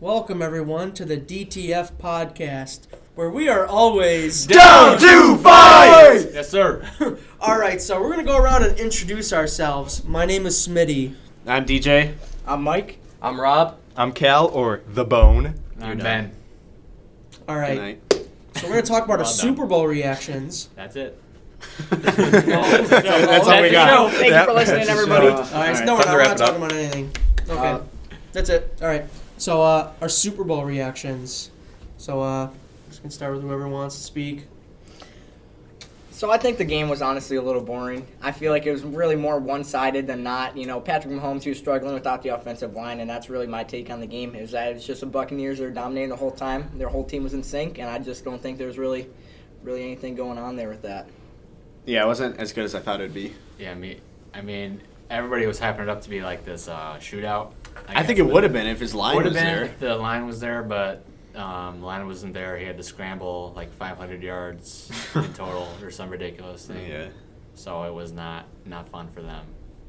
Welcome, everyone, to the DTF podcast, where we are always down to fight! Yes, sir. All right, so we're going to go around and introduce ourselves. My name is Smitty. I'm DJ. I'm Mike. I'm Rob. I'm Cal, or The Bone. I'm Ben. All right, so we're going to talk about our Super Bowl reactions. That's it. That's all we got. Thank you for listening, everybody. All right, so no, we're not talking about anything. Okay, that's it. All right, so our Super Bowl reactions. So just going to start with whoever wants to speak. So I think the game was honestly a little boring. I feel like it was really more one-sided than not. You know, Patrick Mahomes, he was struggling without the offensive line, and that's really my take on the game, is that it's just the Buccaneers that are dominating the whole time. Their whole team was in sync, and I just don't think there's really anything going on there with that. Yeah, it wasn't as good as I thought it would be. Yeah, I mean, everybody was hyping it up to be like this shootout. I think it would have been if his line was there. If the line was there, but the line wasn't there. He had to scramble like 500 yards in total or some ridiculous thing. Yeah. So it was not fun for them.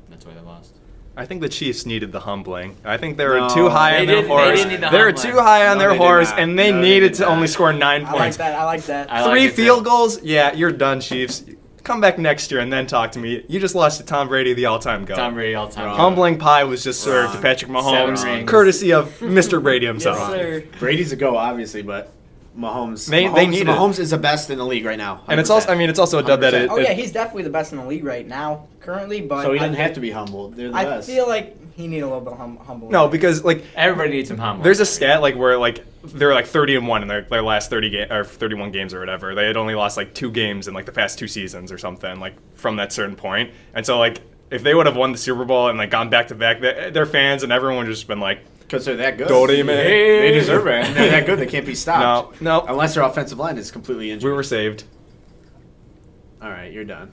That's why they lost. I think the Chiefs needed the humbling. I think they were too high on their They horse. didn't need the They were humbling. too high on No, their they did horse, not. and they No, they needed did to not. only score 9 I like points. that. I like that. I like 3 it, too. field goals? Yeah, you're done, Chiefs. Come back next year and then talk to me. You just lost to Tom Brady, the all-time GOAT. Tom Brady all time. Wrong. Humbling pie was just served to Wrong. Patrick 7 Mahomes, rings. courtesy of Mr. Brady himself. Yes, sir. Brady's a go, obviously, but Mahomes. They need it. Mahomes is the best in the league right now. 100%. And it's also, it's also a dub that 100%. it. Oh, yeah, he's definitely the best in the league right now, currently. But So he doesn't have to be humbled. They're the I best. feel like he needed a little bit of humble. No, because Everybody needs some humbling. there's a stat where they're 30-1 in their last 31 games or whatever. They had only lost 2 games in the past 2 seasons or something from that certain point. And so if they would have won the Super Bowl and gone back to back, their fans and everyone would have just been Because they're that good. Go to you, man. They deserve it. And they're that good. They can't be stopped. No. Unless their offensive line is completely injured. We were saved. All right, you're done.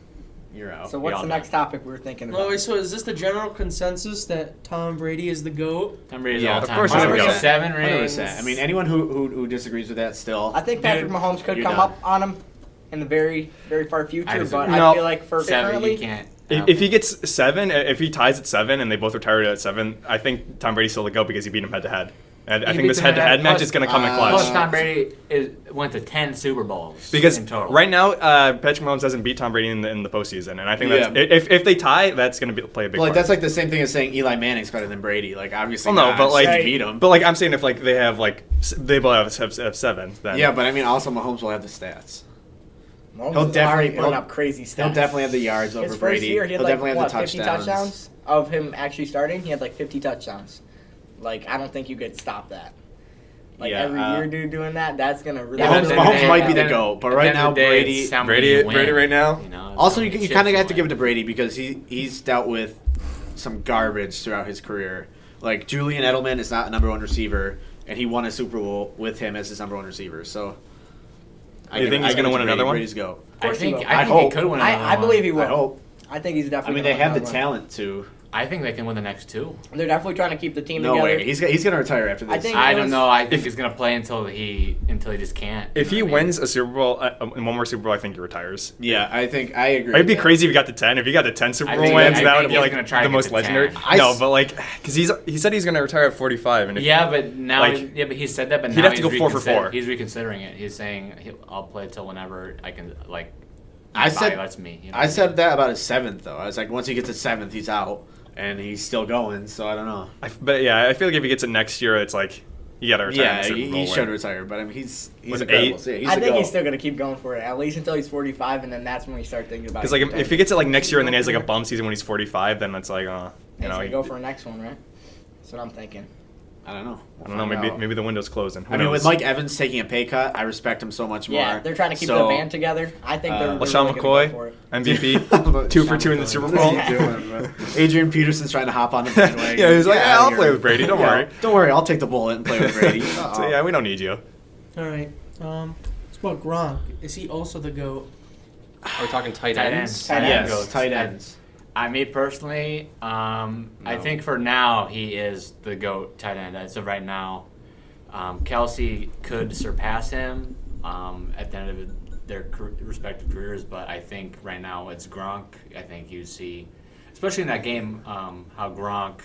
You're out. So what's all the done. next topic we were thinking about? Oh, so is this the general consensus that Tom Brady is the GOAT? Tom Brady's Yeah, all of time. course he's the GOAT. 7 rings. 100%. I mean, anyone who disagrees with that still. I think Patrick Mahomes could you're come done. up on him in the very, very far future, I but disagree. I No. feel like for 7, currently, you can't. If he gets 7, if he ties at 7 and they both retire at 7, I think Tom Brady's still the GOAT because he beat him head-to-head. And I He think beats this him head-to-head head-to-head. match Plus- is going to come in Plus, clutch. Tom Brady went to 10 Super Bowls Because in total. right now, Patrick Mahomes hasn't beat Tom Brady in the postseason, and I think Yeah. that's if they tie, that's going to play a big part. That's the same thing as saying Eli Manning's better than Brady. Obviously, Well, no, not. but, Just beat him. But I'm saying if they have they both have 7, then Yeah, but I mean, also Mahomes will have the stats. Mahomes He'll is definitely- already putting he'll- up crazy stats. He'll definitely have the yards over His first Brady. year, he had He'll definitely have the 50 touchdowns of him actually starting. He had 50 touchdowns. I don't think you could stop that. Yeah, every year, dude, doing that, that's gonna really. Yeah, Mahomes might be the GOAT, but right now Brady. Brady right now. Also, you kind of have to give it to Brady because he's dealt with some garbage throughout his career. Julian Edelman is not a number 1 receiver, and he won a Super Bowl with him as his number 1 receiver. So, You think he's going to win another one? Brady's GOAT. I think he will. he hope. could win another I believe he I will. hope. I think he's I definitely. mean, they have the another one. talent to. I think they can win the next 2. They're definitely trying to keep the team No together. way. He's gonna retire after this. I think- I don't know. I think he's gonna play until he just can't. If he You know what I mean? wins a Super Bowl, in one more Super Bowl, I think he retires. Yeah, I agree. It'd be with that. crazy if he got to 10. If he got to 10 Super I Bowl think- wins, I that think would be he's gonna try the to get most to legendary. 10. No, but because he said he's going to retire at 45, and if, Yeah, but now, Like, he said that, but he'd now have to he's go 4 for 4. He's reconsidering it. He's saying I'll play till whenever I can. I said that's me. You know? I said that about his 7th though. I was like, once he gets to 7th, he's out, and he's still going. So I don't know. but yeah, I feel like if he gets it next year, it's you got to retire. Yeah, in the Super Bowl he should win. retire, but I mean, he's Was it incredible. 8? So, yeah, he's I a think GOAT. he's still gonna keep going for it at least until he's 45, and then that's when we start thinking about. Because if he gets it next year and then he has a bum season when he's 45, then it's go for a next one, right? That's what I'm thinking. I don't know. I don't know. Maybe the window's closing. Who I mean, knows? with Mike Evans taking a pay cut, I respect him so much more. Yeah, they're trying to keep So, the band together. I think they're LaShawn really gonna go for McCoy, it. MVP, 2 for 2 in the Super Bowl. What is he doing, bro? Adrian Peterson's trying to hop on the bandwagon. Yeah, he's like, Get yeah, outta I'll here. play with Brady. Don't worry. Don't worry, I'll take the bullet and play with Brady. So, yeah, we don't need you. All right. It's about Gronk. Is he also the GOAT? Are we talking tight Tight ends? ends. Tight ends. Yes, tight ends. Me personally, I think for now he is the GOAT tight end as of right now. Kelsey could surpass him at the end of their respective careers, but I think right now it's Gronk. I think you see, especially in that game, how Gronk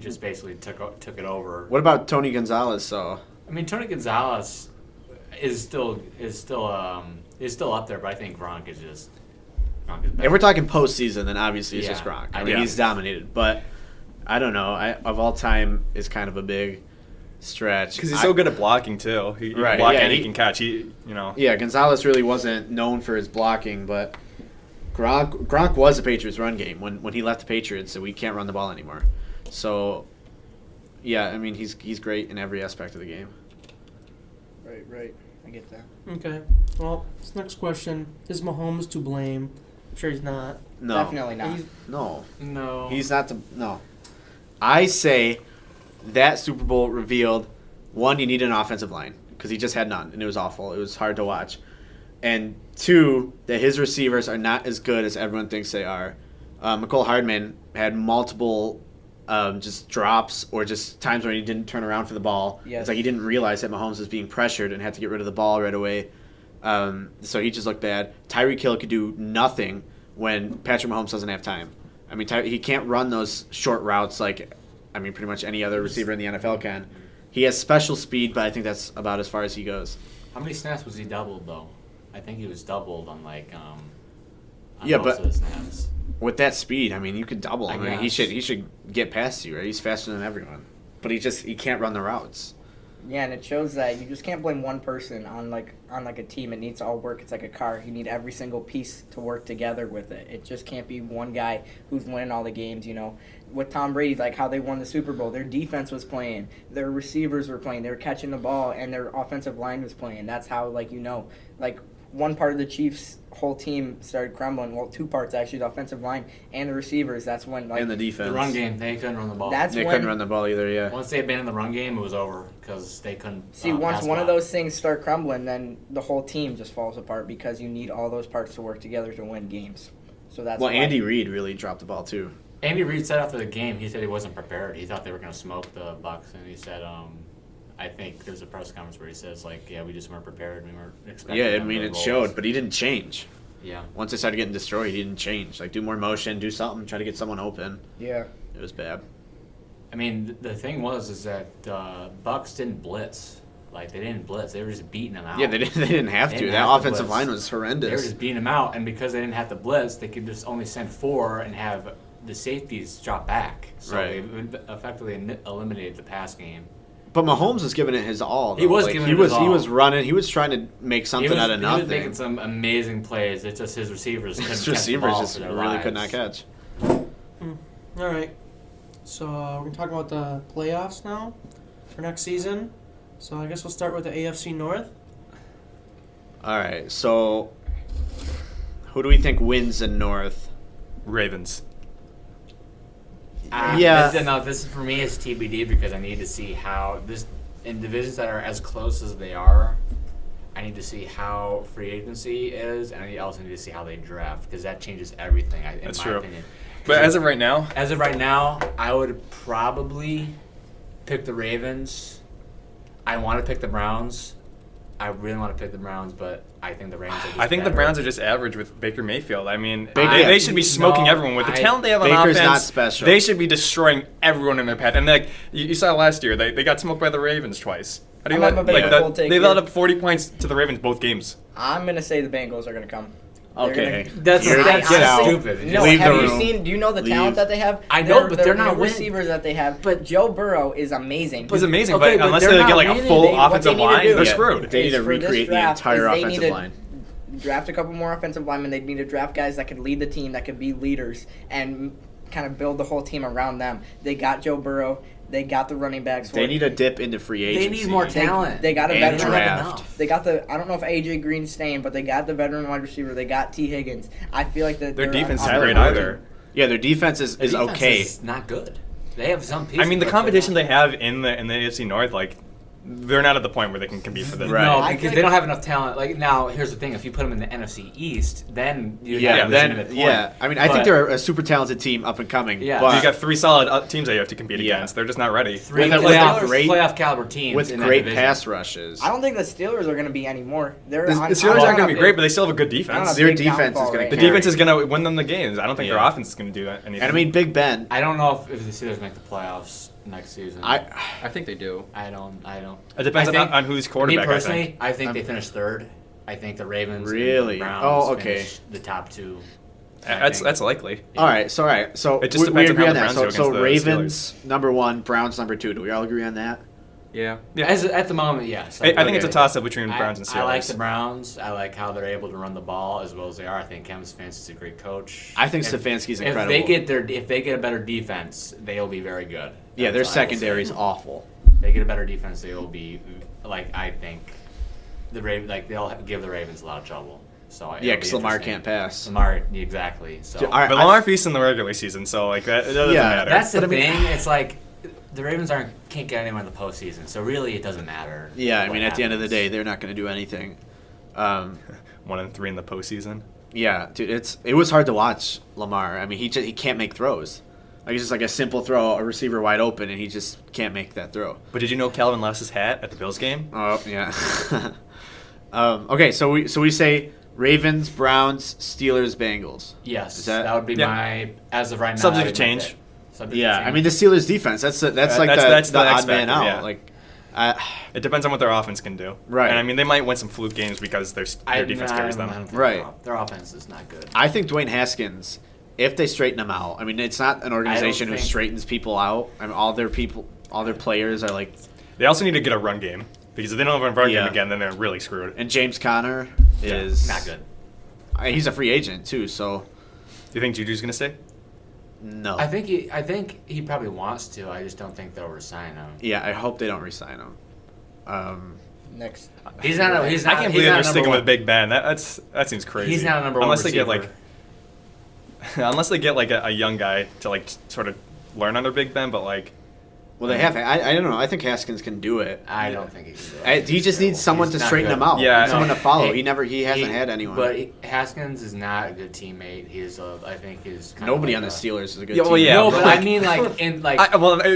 just basically took it over. What about Tony Gonzalez? So I mean, Tony Gonzalez is still up there, but I think Gronk is better. if we're talking postseason, then obviously it's just Yeah. Gronk. I mean, he's dominated, but I don't know. Of all time is kind of a big stretch Because he's so good at blocking too. He can block and he can catch. Yeah, Gonzalez really wasn't known for his blocking, but Gronk was the Patriots' run game when he left the Patriots, so we can't run the ball anymore. So, yeah, I mean he's great in every aspect of the game. Right. I get that. Okay. Well, this next question is Mahomes to blame? I'm sure he's not. No, Definitely not. No. He's not no. I say that Super Bowl revealed, one, you need an offensive line because he just had none, and it was awful. It was hard to watch. And two, that his receivers are not as good as everyone thinks they are. McCole Hardman had multiple just drops or just times where he didn't turn around for the ball. Yes. It's like he didn't realize that Mahomes was being pressured and had to get rid of the ball right away. So he just looked bad. Tyreek Hill could do nothing when Patrick Mahomes doesn't have time. I mean, he can't run those short routes like, pretty much any other receiver in the NFL can. He has special speed, but I think that's about as far as he goes. How many snaps was he doubled though? I think he was doubled on Yeah, most but- of the snaps. With that speed, you could double him. I He guess. should get past you, right? He's faster than everyone, but he can't run the routes. Yeah, and it shows that you just can't blame one person on a team. It needs to all work. It's like a car. You need every single piece to work together with it. It just can't be one guy who's winning all the games. With Tom Brady, like how they won the Super Bowl, their defense was playing, their receivers were playing, they were catching the ball, and their offensive line was playing. That's how one part of the Chiefs' whole team started crumbling. Well, two parts actually, the offensive line and the receivers. That's when And the defense. The run game, they couldn't run the ball. That's They when couldn't run the ball either, yeah. Once they abandoned the run game, it was over because they couldn't. See, pass once one of block. those things start crumbling, then the whole team just falls apart because you need all those parts to work together to win games. So that's Well, why. Andy Reid really dropped the ball too. Andy Reid said after the game, he said he wasn't prepared. He thought they were going to smoke the Bucs, and he said, I think there's a press conference where he says, we just weren't prepared. We weren't expecting. Yeah, them to it roll showed, us." but he didn't change. Yeah. Once they started getting destroyed, he didn't change. Do more motion, do something, try to get someone open. Yeah. It was bad. I mean, the thing is that Bucs didn't blitz. They didn't blitz. They were just beating them out. Yeah, they didn't have They to. didn't That have to offensive blitz. line was They were horrendous. just beating them out, and because they didn't have to blitz, they could just only send 4 and have the safeties drop back. So Right. they effectively eliminated the pass game. But Mahomes was giving it his all. He though. was giving it his all. He was running. He was trying to make something out of He was nothing. making some amazing plays. It's just his receivers couldn't His catch the receivers ball just for their really lives. could not catch. All right. So we're going to talk about the playoffs now for next season. So I guess we'll start with the AFC North. All right, so who do we think wins in North? Ravens. Yeah. This for me is TBD because I need to see how this in divisions that are as close as they are. I need to see how free agency is, and I also need to see how they draft because that changes everything. In That's my true. opinion. But as of right now, I would probably pick the Ravens. I want to pick the Browns. I really want to pick the Browns, but I think the Ravens are just I think the better. Browns are just average with Baker Mayfield. Baker- They should be smoking No, everyone. With the I- talent they have on Baker's offense, not special. they should be destroying everyone in their path. And you saw last year, they got smoked by the Ravens twice. How do you I'm a bit of a cold take they here. let up 40 points to the Ravens both games. I'm going to say the Bengals are going to come. They're Okay. gonna- That's Get out. stupid. No, Leave have the you room. seen? Do you know the Leave. talent that they have? I know, but they're not the winning. receivers that they have. But Joe Burrow is amazing. He's amazing, Okay, but but unless they're they not get a winning. full What they offensive need to line, do they're is- screwed. They need to is for this recreate the draft entire is they offensive need to line. Draft a couple more offensive linemen. They need to draft guys that could lead the team, that could be leaders, and kind of build the whole team around them. They got Joe Burrow. They got the running backs. For They it. need a dip into free agency. They need more talent. They got a And veteran. draft. They got the. I don't know if AJ Green's staying, but they got the veteran wide receiver. They got T Higgins. I feel like Their they're defense on isn't great board. either. Yeah, their defense is Their defense okay. is not good. They have some pieces. I mean, the but competition they're they have in the AFC North, they're not at the point where they can compete for the Right. No, I because feel they like- don't have enough talent. Now, here's the thing: if you put them in the NFC East, then you Yeah, have a then legitimate point. yeah. I mean, I think But they're a super talented team, up and coming. Yeah. but You got 3 solid teams that you have to compete Yeah. against. They're just not ready. three with playoff, great- playoff caliber teams with in that great division. pass rushes. I don't think the Steelers are going to be anymore. They're The on, Steelers on aren't going a to be big- great, but they still have a good on a defense. Their big defense is downfall gonna right The now. defense is going to win them the games. I don't think Yeah. their offense is going to do anything. And I mean, Big Ben. I don't know if the Steelers make the playoffs. next season. I think they do. I don't. It depends I think- on who's quarterback. Me personally, I think they finished third. I think the Ravens and Really? the Browns Oh, okay. finish the top two. That's likely. All right. So It just we depends on agree how on the that. Browns So, do so against the Ravens number 1, Browns number 2. Do we all agree on that? Yeah. At the moment, yes. I think it's a Okay. toss-up between Browns and Steelers. I like the Browns. I like how they're able to run the ball as well as they are. I think Kevin Stefanski's a great coach. I think If- Stefanski's If incredible. if they get a better defense, they'll be very good. Yeah, their That's all I will secondary is say. awful. If they get a better defense, they will be I think they'll give the Ravens a lot of trouble. So Yeah, because Lamar can't pass. Lamar, exactly. So All right, But Lamar feasts in the regular season, so like that it doesn't Yeah, matter. that's the But I mean- thing. It's like the Ravens can't get anywhere in the postseason, so really it doesn't matter. Yeah, I what mean, at the end of the happens. day, they're not going to do anything. 1-3 in the postseason. Yeah, dude, it was hard to watch Lamar. I mean, he can't make throws. Like it's just like a simple throw, a receiver wide open, and he just can't make that throw. But did you know Calvin lost his hat at the Bills game? Oh yeah. Okay, so we say Ravens, Browns, Steelers, Bengals. Yes, Is that would be Yeah. my as of right now. Subject that to would be my change. pick. Subject to Yeah, I change. mean the Steelers defense. That's like that's the the X odd man factor, out. yeah. Like, It depends on what their offense can do. Right. And I mean, they might win some fluke games because their defense carries I them. don't think Right. Their offense is not good. I think Dwayne Haskins, if they straighten him out, I mean it's not an organization who think- straightens people out. I mean all their players are like, They also need to get a run game because if they don't have a run Yeah. game again, then they're really screwed. and James Conner is Not good. He's a free agent too, so Do you think Juju's gonna stay? no. I think he probably wants to. I just don't think they'll resign him. Yeah, I hope they don't re-sign him. Next. He's not. I can't believe they're sticking with Big Ben. That seems crazy. He's not a number one unless receiver. they get unless they get like a young guy to like sort of learn under Big Ben, but like Well, they have. I don't know. I think Haskins can do it. I don't think he can do it. He just needs someone He's to not straighten good. him out. Yeah, someone no. to follow. He- He hasn't had anyone. But Haskins is not a good teammate. I think he's kind Nobody of on the like Steelers is a good Yeah, well, team. yeah. No, but I mean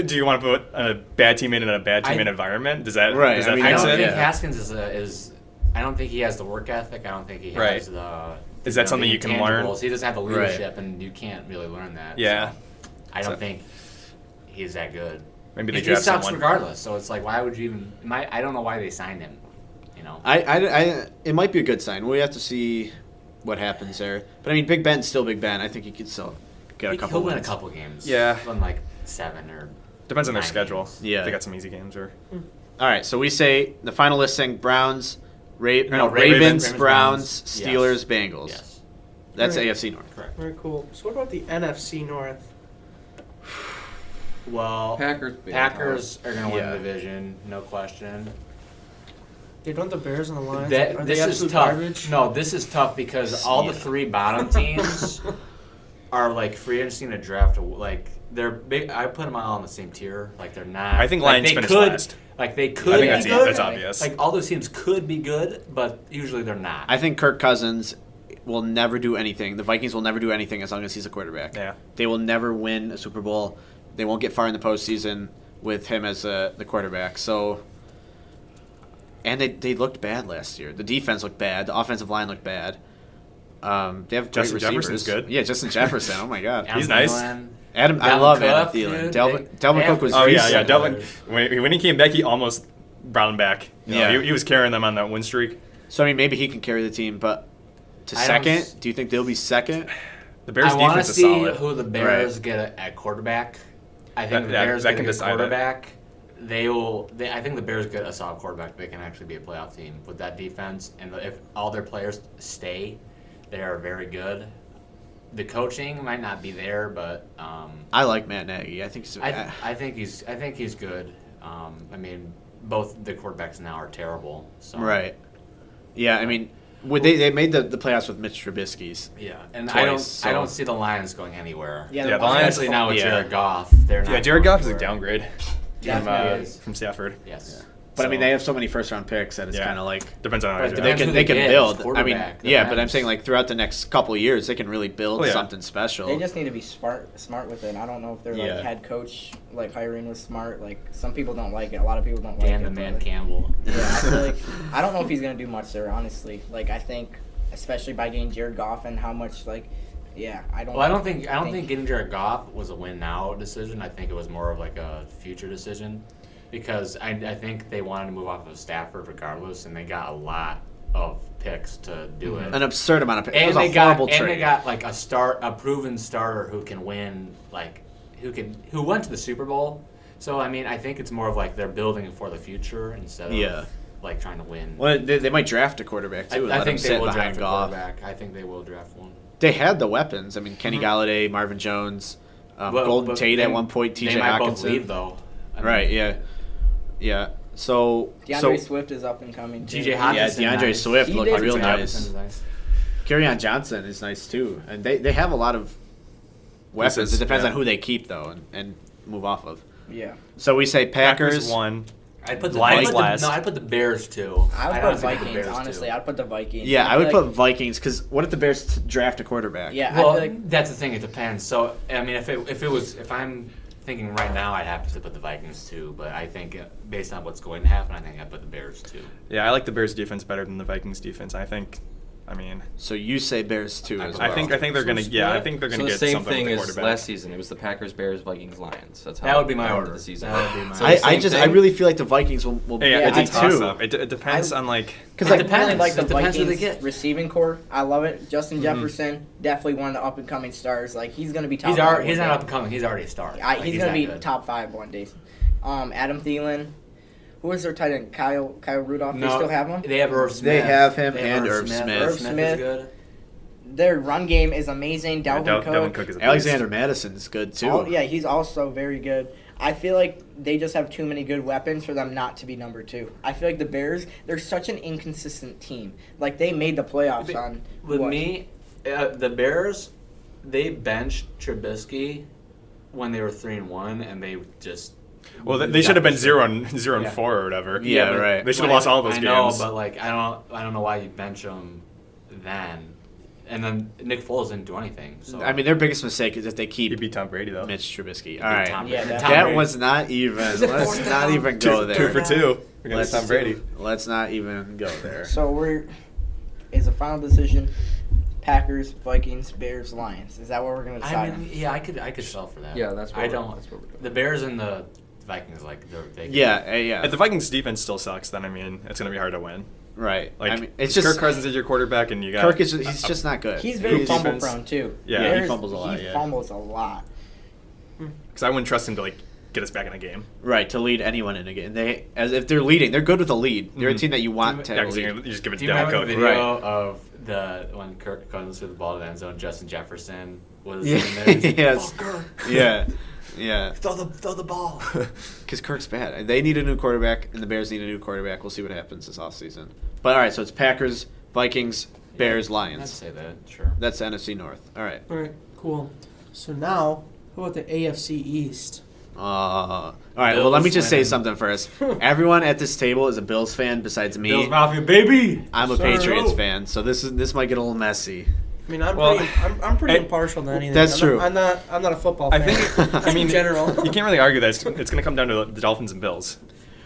do you want to put a bad teammate in a bad teammate environment? Does that Right, Does I that mean, I fix don't it? think Yeah. Haskins is. I don't think he has the work ethic. I don't think he has Right. the. Is that the something you can learn? intangibles. He doesn't have the Right. leadership, and you can't really learn that. Yeah. So I don't So- think he's that good. Maybe they He draft sucks someone. regardless. So it's like, why would you even? I don't know why they signed him. You know. It might be a good sign. We have to see what happens there. But I mean, Big Ben's still Big Ben. I think he could still get a couple He'll win a wins. couple games. Yeah. Win like 7 or. Depends on their 9 schedule. games. Yeah. They got some easy games or. All right, so we say the final listing: Browns, No, Ravens, Ravens, Browns, Browns. Steelers, Bengals. Yes. That's Right. AFC North. Correct. Very cool. So what about the NFC North? Well, Packers are going to win Yeah. the division, no question. They don't the Bears and the Lions. Are This they is absolute tough. garbage? No, this is tough because all the 3 bottom teams are like free agency to draft. Like they're big. I put them all on the same tier. Like they're not. I think like, Lions they finished could, last. Like they could I be think that's, good. that's obvious. Like all those teams could be good, but usually they're not. I think Kirk Cousins will never do anything. The Vikings will never do anything as long as he's a quarterback. Yeah. They will never win a Super Bowl. They won't get far in the postseason with him as the quarterback. So, and they looked bad last year. The defense looked bad. The offensive line looked bad. They have great Justin receivers. Jefferson's good. Yeah, Justin Jefferson. Oh my God. He's nice. Adam, I Dalvin love Cook, Adam Thielen. dude. Dalvin They Cook was. Oh yeah, decent. yeah. Delvin, when he came back, he almost brought him back. You know, Yeah. he was carrying them on that win streak. So I mean, maybe he can carry the team, but to I don't second, s- do you think they'll be second? The Bears' I want to defense is see solid. who the Bears get at quarterback. I think the Bears that get can a good decide it. quarterback. I think the Bears get a solid quarterback. They can actually be a playoff team with that defense, and if all their players stay, they are very good. The coaching might not be there, but I like Matt Nagy. I think. I think he's good. I mean, both the quarterbacks now are terrible. So. Right. Yeah, I mean, they made the playoffs with Mitch Trubisky's. Yeah, and Twice, I so- don't see the Lions going anywhere. Yeah, Yeah, the Lions- Especially now with Yeah. Jared Goff, they're not. Yeah, Jared going Goff is a anywhere. downgrade Definitely is. from Stafford. Yes. But I mean, So- they have so many first-round picks that it's Yeah. kind of like Depends on how But they it draft. depends who they they can get, build. it's I mean, quarterback, yeah, but I'm depends. saying like throughout the next couple of years, they can really build Oh, yeah. something special. They just need to be smart with it. I don't know if their Yeah. head coach hiring was smart. Like some people don't like it. A lot of people don't like Dan it. the but, Man like, Campbell. Yeah, I feel like I don't know if he's gonna do much there. Honestly, I think especially by getting Jared Goff and how much Yeah, I don't. Well, I don't think getting Jared Goff was a win now decision. I think it was more of like a future decision, because I think they wanted to move off of Stafford regardless, and they got a lot of picks to do it. An absurd amount of picks. It was And a horrible trade. And they got like a proven starter who can win, like who went to the Super Bowl. So I mean, I think it's more of like they're building for the future instead of like trying to win. Well, they might draft a quarterback too. I think they will draft behind a Goff. quarterback. I think they will draft one. They had the weapons. I mean, Kenny Galladay, Marvin Jones, Golden Tate at one point, They T.J. might both Hawkinson. leave though. I mean, Right? Yeah. So DeAndre Swift is up and coming. Too. TJ Hawkinson. DeAndre nice. Swift He looked did real too. nice. Nice. Kerryon Johnson is nice too, and they have a lot of weapons. It depends on who they keep though, and move off of. Yeah. So we say Packers. 1. I'd put Lions last. I'd put the Bears too. I would put honestly put the Vikings. Bears, Honestly, too. I'd put the Vikings. Yeah, I feel would like- put Vikings because what if the Bears draft a quarterback? Yeah, Well, I feel like that's the thing. It depends. So I mean, if I'm thinking right now, I'd have to put the Vikings too. But I think based on what's going to happen, I think I'd put the Bears too. Yeah, I like the Bears defense better than the Vikings defense. So you say Bears too as well. I think they're gonna. Yeah, I think they're So gonna the get same something thing with the as quarterback. last season. It was the Packers, Bears, Vikings, Lions. That's how That would be my I ended order. the season. That would be my So order. the same I thing? really feel like the Vikings will be Yeah, it's it's a a two. toss-up. It depends on like. Because I like really like the It depends who they Vikings get. receiving core. I love it. Justin Jefferson, definitely one of the up and coming stars. Like he's gonna be top. He's five already, he's one not day. up and coming. He's already a star. He's gonna that be good. top 5 one day. Adam Thielen. Who is their tight end? Kyle Rudolph. No, They still have him. They have Irv Smith. They have him They and Irv Irv Smith. Irv Irv Smith Smith. is good. Their run game is amazing. Dalvin Cook. Dalvin Cook is a beast. Alexander Madison's good too. Oh, yeah, he's also very good. I feel like they just have too many good weapons for them not to be number 2. I feel like the Bears, they're such an inconsistent team. Like, they made the playoffs on With what? me, the Bears, they benched Trubisky when they were 3-1, and they just. Well, they should have been 0-4 Yeah. or whatever. Yeah, but, right. They should have lost all those I games. know, but like I don't know why you bench them then. And then Nick Foles didn't do anything. So I mean, their biggest mistake is if they He keep beat Tom Brady though. Mitch Trubisky. All right, Tom Yeah, Brady. that- Tom that Brady. was not even. Let's not even go there. 2 for 2 against Tom Brady. Let's not even go there. So is a final decision Packers, Vikings, Bears, Lions. Is that what we're going to decide I on? mean, yeah, I could sell for that. Yeah, that's what I we're- don't. that's what we're doing. The Bears and the Vikings, like they. Yeah. If the Vikings defense still sucks, then it's gonna be hard to win. Right. Like I mean, it's Kirk just Cousins is your quarterback, and you got Kirk is he's just not good. He's very His fumble defense- prone, too. Yeah, he Bears, fumbles a lot, He yeah. fumbles a lot. because I wouldn't trust him to like get us back in a game. right to lead anyone in a game. If they're leading, they're good with a lead. They're a team that you want to Yeah, have a 'cause you lead. just give it Do to you Dak remember the Cook. video Right. of when Kirk Cousins threw the ball to the end zone? Justin Jefferson was Yeah. in there. He's like, Yes. "Oh, Kirk, Yeah. throw the ball." Because Kirk's bad. They need a new quarterback, and the Bears need a new quarterback. We'll see what happens this offseason. But all right, so it's Packers, Vikings, Bears, I'd Lions. say that. Sure. That's the NFC North. All right. All right, cool. So now, how about the AFC East? All right. Well, let me Bills just say winning. something first. Everyone at this table is a Bills fan besides me. Bills Mafia, baby. I'm a Sir. Patriots fan, so this might get a little messy. I mean, I'm Well, I'm pretty I- impartial to anything. That's true. I'm not a football I fan. think. I mean, in general. you can't really argue that it's going to come down to the Dolphins and Bills,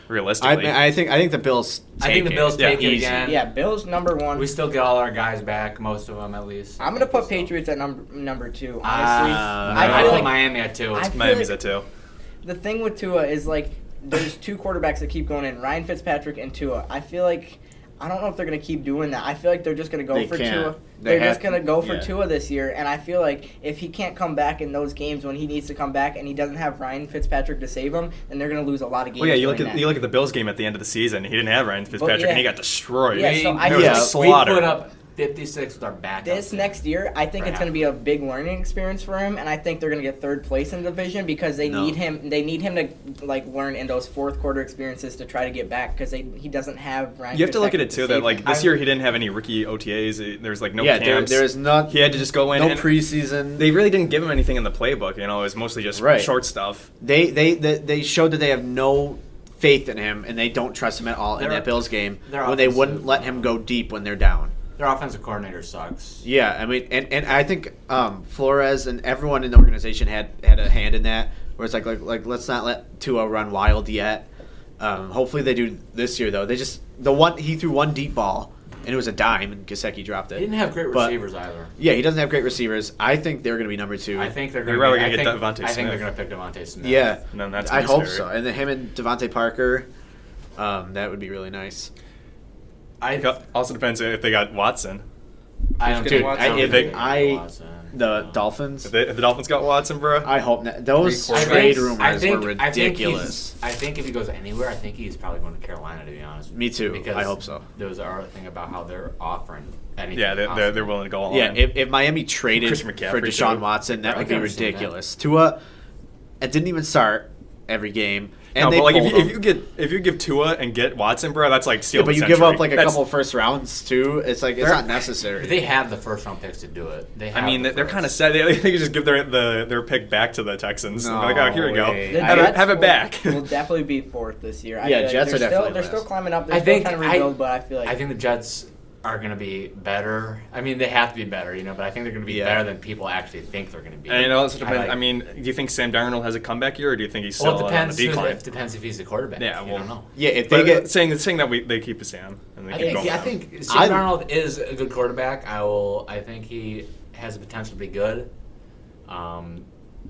realistically. I think the Bills. I think the Bills take it easy. again. Yeah, Bills number 1. We still get all our guys back, most of them at least. I'm going to put Patriots at number 2, honestly. I feel put like Miami at 2. I feel Miami's like at 2. the thing with Tua is, like, there's 2 quarterbacks that keep going in, Ryan Fitzpatrick and Tua. I feel like, I don't know if they're going to keep doing that. I feel like they're just going to go They for can't. Tua. They They're have just going to go for yeah. Tua this year, and I feel like if he can't come back in those games when he needs to come back and he doesn't have Ryan Fitzpatrick to save him, then they're going to lose a lot of games. Well, yeah, you doing that. look at the Bills game at the end of the season. He didn't have Ryan Fitzpatrick, yeah. and he got destroyed. Yeah, so I It was feel a like slaughter. We put up 56 with our back. This next year, I think it's going to be a big learning experience for him, and I think they're going to get 3rd place in the division because they No. need him. They need him to like learn in those 4th quarter experiences to try to get back because he doesn't have Ryan. You have to look at Fitzpatrick it too that save like him. this year he didn't have any rookie OTAs. There's like no Yeah, camps. there is not. He had to just go in. No and preseason. They really didn't give him anything in the playbook. You know, it was mostly just Right. short stuff. They showed that they have no faith in him and they don't trust him at all in Their- that Bills game their when they offensive, wouldn't let him go deep when they're down. Their offensive coordinator sucks. Yeah, I mean, and I think Flores and everyone in the organization had a hand in that. Where it's like let's not let Tua run wild yet. Hopefully they do this year though. He threw one deep ball and it was a dime, and Gesicki dropped He it. didn't have great But- receivers either. Yeah, he doesn't have great receivers. I think they're going to be number 2. I think they're They're going probably to gonna get Devontae I think they're Smith. going to pick Devontae Smith. Yeah, And then that's I gonna be hope scary. so. And then him and Devontae Parker, that would be really nice. Also depends if they got Watson. I don't Dude, think I- don't if think I- they're Watson. The No. Dolphins. If the Dolphins got Watson, bro. I hope not. Those I trade think- rumors were ridiculous. I think if he goes anywhere, I think he's probably going to Carolina. To be honest, Me too. Because I hope so. There was a thing about how they're offering anything. Yeah, they're possible. willing to go all Yeah, in. if Miami traded Christian for McCaffrey, Deshaun too. Watson, that I would can be understand ridiculous. Tua, it didn't even start every game. And No, they but like pulled him. if you give Tua and get Watson, bro, that's like Yeah, steal but the you give century. up like a That's- couple first rounds too. It's like it's They're- not necessary. They have the first round picks to do it. They have I mean, the they're first. kind of sad. They could just give their pick back to the Texans. No Like, oh, here we go. way. The Have Jets it will- back. will definitely be 4th this year. I Yeah, feel like Jets they're are definitely They're still last. climbing up. They're I still think trying to rebuild, but I feel like I think the Jets are going to be better. I mean, they have to be better, but I think they're going to be Yeah. better than people actually think they're going to be. And it also depends. like- I mean, do you think Sam Darnold has a comeback year, or do you think he's still well, it depends. on the decline? It depends if he's the quarterback. Yeah, you well, don't know. Yeah, if they But get saying that they keep Sam and they I keep think, going. I with him. think Sam Darnold is a good quarterback. I think he has the potential to be good.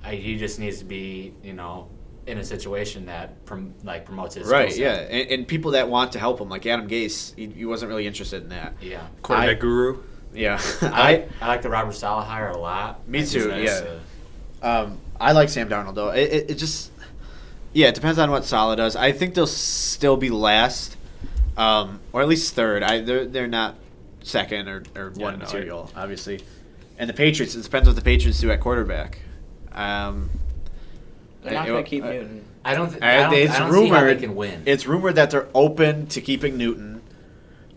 He just needs to be, in a situation that promotes his right, skill yeah, set. and people that want to help him, like Adam Gase, he wasn't really interested in that. Yeah. quarterback guru. Yeah, I like the Robert Saleh hire a lot. Me I think too, that's, yeah. I like Sam Darnold though. It just, it depends on what Saleh does. I think they'll still be last, or at least third. They're not second or one no, material, obviously. And the Patriots, it depends what the Patriots do at quarterback. they're not going to keep Newton. I don't. It's I don't see how rumored. they can win. It's rumored that they're open to keeping Newton,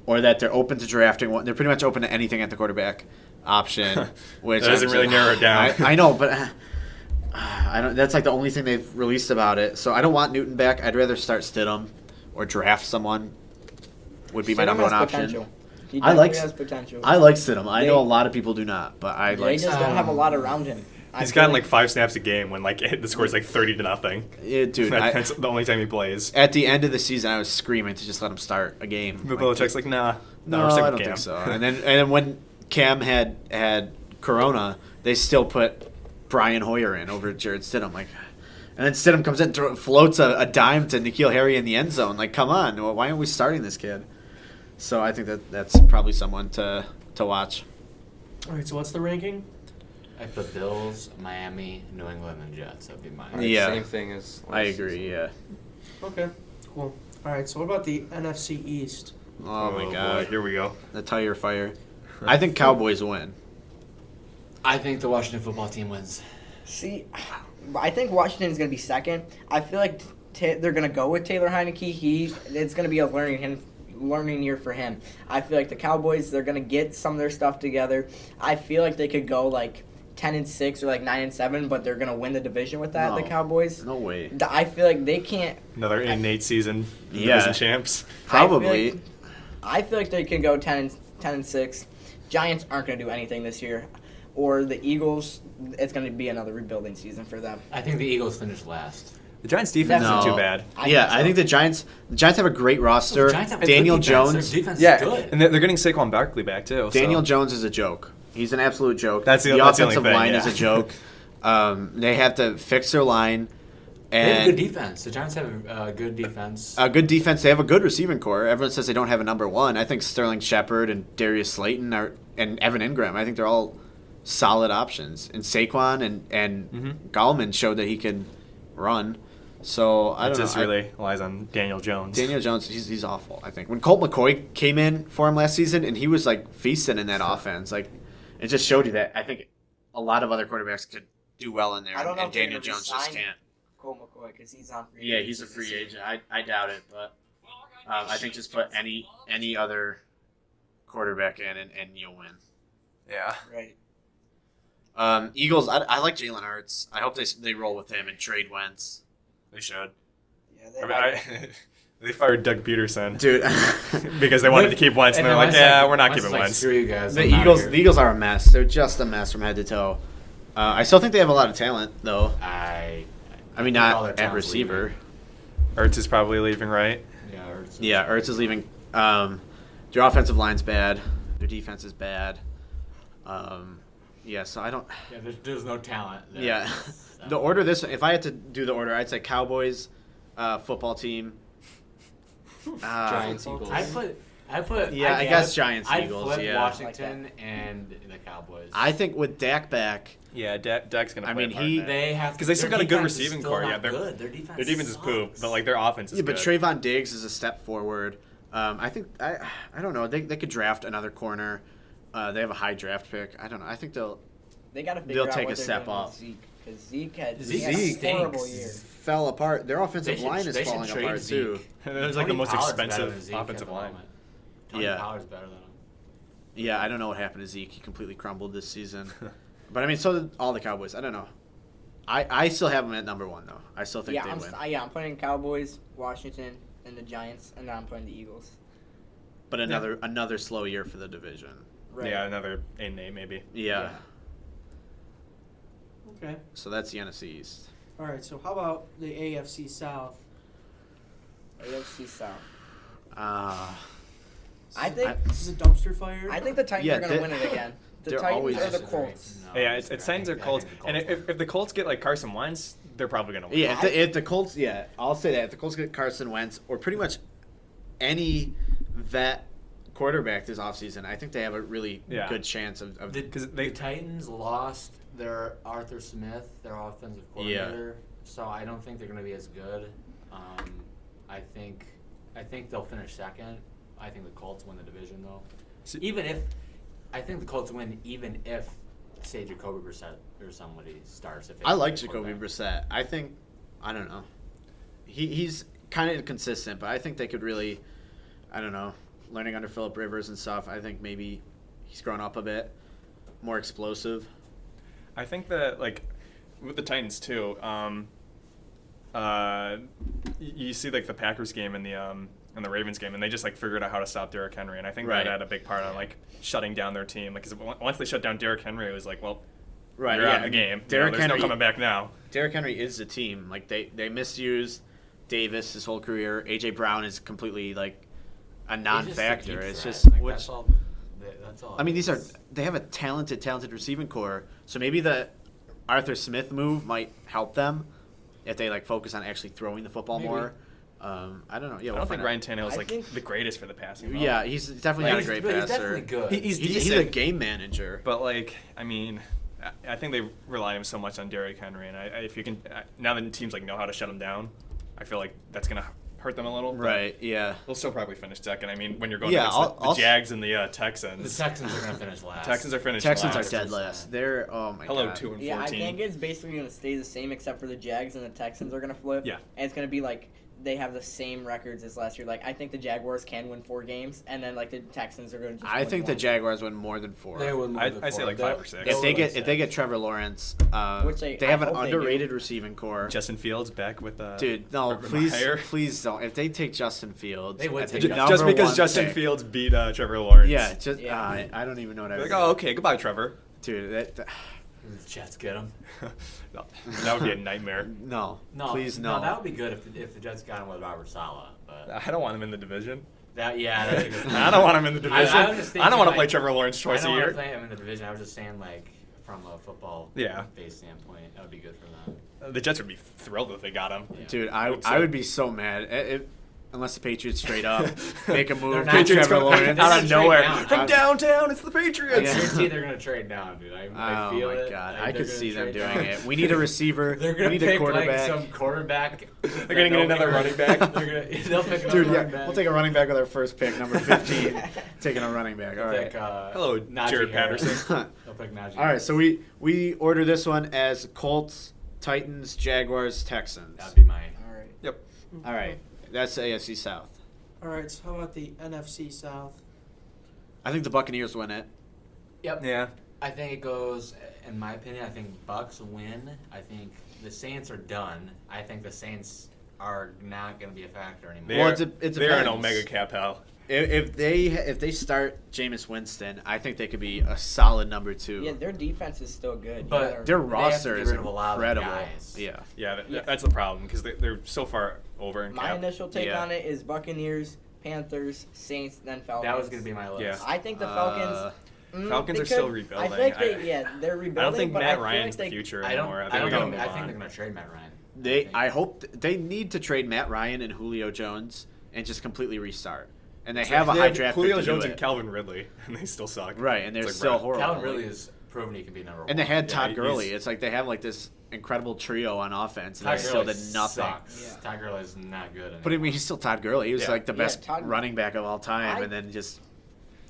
or that they're open to drafting one. They're pretty much open to anything at the quarterback option. Which That doesn't really narrow it down. I know, but I don't. That's like the only thing they've released about it. So I don't want Newton back. I'd rather start Stidham or draft someone. Would be my Stidham number one has option. potential. He I like definitely has potential. I like Stidham. I They- know a lot of people do not, but I They like. just don't have a lot around him. I He's feel gotten like 5 snaps a game when the score's like 30-0. Yeah, dude. That's the only time he plays. At the end of the season, I was screaming to just let him start a game. But Belichick's like, nah. No, we're sticking I with don't Cam. think so. And then when Cam had Corona, they still put Brian Hoyer in over Jared Stidham. Like, and then Stidham comes in, floats a dime to N'Keal Harry in the end zone. Like, come on, why aren't we starting this kid? So I think that's probably someone to watch. All right, so what's the ranking? I put Bills, Miami, New England, and Jets. That'd be mine. Yeah. Same thing as. I agree. Yeah. Okay, cool. All right, so what about the NFC East? Oh my boy, God, here we go. the tire fire. I think Cowboys win. I think the Washington football team wins. See, I think Washington's going to be second. I feel like they're going to go with Taylor Heineke. It's going to be a learning year for him. I feel like the Cowboys, they're going to get some of their stuff together. I feel like they could go like 10-6 or like 9-7, but they're going to win the division with that. No. The Cowboys. No way. I feel like they can't. Another 8-8 season. Yeah. Division champs. Probably. I feel like they could go 10-6. Giants aren't going to do anything this year. Or the Eagles, it's going to be another rebuilding season for them. I think the Eagles finish last. The Giants' defense No. isn't too bad. I think the Giants have a great roster. The Giants have a Daniel good defense. Jones. Their defense Yeah, is good. and they're getting Saquon Barkley back too. Daniel so. Jones is a joke. He's an absolute joke. That's the only offensive thing, line yeah. is a joke. They have to fix their line. They have a And good defense. The Giants have a good defense. a good defense. They have a good receiving core. Everyone says they don't have a number one. I think Sterling Shepard and Darius Slayton and Evan Ingram. I think they're all solid options. And Saquon and Gallman showed that he can run. So I It don't just know. really relies on Daniel Jones. Daniel Jones, he's awful. I think when Colt McCoy came in for him last season, and he was like feasting in that offense, like it just showed you that. I think a lot of other quarterbacks could do well in there, I don't know and if they're Daniel gonna Jones just resign can't. Colt McCoy, because he's on free Yeah, agency he's a this free year. agent. I doubt it, but I think just put any other quarterback in and you'll win. Yeah. Right. Eagles. I like Jalen Hurts. I hope they roll with him and trade Wentz. They should. Yeah, I mean, they fired Doug Peterson Dude, because they wanted to keep Wentz, and they're like, Wentz yeah, we're not Wentz keeping is like, Wentz. Screw you guys. the I'm outta Eagles. here. The Eagles are a mess. They're just a mess from head to toe. I still think they have a lot of talent, though. I I mean, think all not their at talent's receiver. leaving. Ertz is probably leaving, right? Yeah, Yeah, Ertz is leaving. Their offensive line's bad. Their defense is bad. Yeah, so I don't. Yeah, there's no talent there. Yeah, So. the order. If I had to do the order, I'd say Cowboys, football team. Giants, Eagles. I put. Yeah, I guess Giants, I'd Eagles, flip yeah. Washington and the Cowboys. I think with Dak back, Yeah, Dak's gonna. I play mean, a part in that. They have 'Cause they still their got a good defense is receiving still core, not yeah, their- good. Their defense. Their defense is poop, sucks. but like their offense is yeah, but good. Trayvon Diggs is a step forward. I think I don't know. They could draft another corner. They have a high draft pick. I don't know. I think They got to figure They'll out take what a they're step doing with up. Zeke, because Zeke had Zeke a horrible stinks. year. fell apart. Their offensive They should- line is they should falling trade apart Zeke. too. There's like the Tony most Pollard's better expensive than Zeke offensive at the line. moment. Tony Yeah. Pollard's better than him. Yeah, I don't know what happened to Zeke. He completely crumbled this season. But I mean, so did all the Cowboys. I don't know. I still have them at number 1 though. I still think Yeah, they win. I'm putting Cowboys, Washington, and the Giants, and then I'm putting the Eagles. But another slow year for the division. Right. Yeah, another 8-8 maybe. Yeah. Okay. So that's the NFC East. All right. So how about the AFC South? AFC South. I This is a dumpster fire. I think the Titans Yeah, are going to win it again. The they're Titans always- or the Disagree. Colts. No, Yeah, I it's disagree. Titans or I think Colts, the and if the Colts get like Carson Wentz, they're probably gonna win. Yeah, if the Colts, yeah, I'll say that. If the Colts get Carson Wentz or pretty much any vet quarterback this offseason, I think they have a really Yeah. good chance of The Titans lost their Arthur Smith, their offensive coordinator, so I don't think they're going to be as good. I think they'll finish second. I think the Colts win the division though. I think the Colts win even if say Jacoby Brissett or somebody starts. If they I like play Jacoby quarterback. Brissett. I don't know. He's kind of inconsistent, but I think they could really, I don't know, learning under Phillip Rivers and stuff. I think maybe he's grown up a bit, more explosive. I think that like with the Titans too. You see like the Packers game and the Ravens game, and they just like figured out how to stop Derrick Henry, and I think Right. that had a big part on like shutting down their team. Like, 'cause once they shut down Derrick Henry, it was like, well, Right, you're yeah. out of the game. Derrick there's Henry- no coming back now. Derrick Henry is the team. Like they misused Davis his whole career. AJ Brown is completely like a He's just a non-factor. deep It's threat. just Like, which. that's all. That's all. I mean, it is. they have a talented receiving core. So maybe the Arthur Smith move might help them if they like focus on actually throwing the football Maybe. more. I don't know. Yeah, I we'll don't think find Ryan out. Tannehill is I like think- the greatest for the passing. though. Yeah, he's definitely not a great He's passer. definitely good. He's He's a decent. game manager. But like, I mean, I think they rely him so much on Derrick Henry, and if you can now that teams like know how to shut him down, I feel like that's gonna hurt them a little. but Right. Yeah. They'll still probably finish second. I mean, when you're going Yeah, against the I'll- Jags and the The Texans. Texans are going to finish last. Texans are finished Texans are last. dead last. They're Hello, god. 2-14. Yeah, I think it's basically going to stay the same except for the Jags and the Texans are going to flip. Yeah. And it's going to be like they have the same records as last year. Like I think the Jaguars can win 4 games, and then like the Texans are going to. I win think the one. Jaguars win more than 4. They would. I say like 5 or 6. If they get Trevor Lawrence, Which they I have an hope they do. underrated receiving core. Justin Fields back with Dude, no, Urban please, Meyer. please don't. If they take Justin Fields, They would at the take number just because one Justin pick- Fields beat Trevor Lawrence. Yeah, just Yeah. I don't even know what I They're was like, oh, okay, goodbye, Trevor. dude. The Jets get him. No, that would be a nightmare. No, No, please no. That would be good if the Jets got him with Robert Saleh. But I don't want him in the division. that's a good. I don't want him in the division. I was just I don't want to thinking, play like, Trevor Lawrence twice I a don't want year. to play him in the division. I was just saying, like, from a football based standpoint, that would be good for them. The Jets would be thrilled if they got him. Yeah. Dude, Hope so. I would be so mad unless the Patriots straight up make a move. They're Get not- Patriots Trevor go Lawrence out of Trade nowhere down. from downtown. It's the I Patriots. guarantee they're going to trade down, dude. I Oh feel my it. god, Like, I they're could gonna see them trade doing down. it. We need a receiver. They're We going need to a pick quarterback. like some quarterback. They're gonna get another running back. They'll pick another Dude, yeah, running back. we'll take a running back with our first pick, number 15. Taking a running back. All right. Pick, Hello, Najee Jared Harris. Patterson. They'll pick Najee. All right, so we order this one as Colts, Titans, Jaguars, Texans. That'd be my. All right. Yep. All right, that's the AFC South. All right. So how about the NFC South? I think the Buccaneers win it. Yep. Yeah. I think it goes, in my opinion, I think Bucks win. I think the Saints are done. I think the Saints are not going to be a factor anymore. They're, Well, it they're an depends. omega cap hell. If they start Jameis Winston, I think they could be a solid number 2. Yeah, their defense is still good. But Their they have to roster get is rid of a lot of incredible. guys. Yeah. Yeah, Yeah. that's the problem because they're so far over in My cap. initial take Yeah. on it is Buccaneers, Panthers, Saints, then Falcons. That was going to be my list. Yeah. I think the Falcons. Falcons are still rebuilding. I think they're rebuilding. I don't think but Matt feel Ryan's like the future I don't. anymore. I think think they're they're going to trade Matt Ryan. I hope they need to trade Matt Ryan and Julio Jones and just completely restart. And they have a high draft pick Julio to do Jones it. and Calvin Ridley, and they still suck. Right, and they're It's like, still bro, horrible. Calvin really is proven he can be number one. And they had Todd Yeah, Gurley. he's- It's like they have like this incredible trio on offense, and Todd they still Gurley did nothing. sucks. Yeah. Todd Gurley is not good. But I mean, he's still Todd Gurley. He was Yeah. like the Yeah, best Todd- running back of all time, I- and then just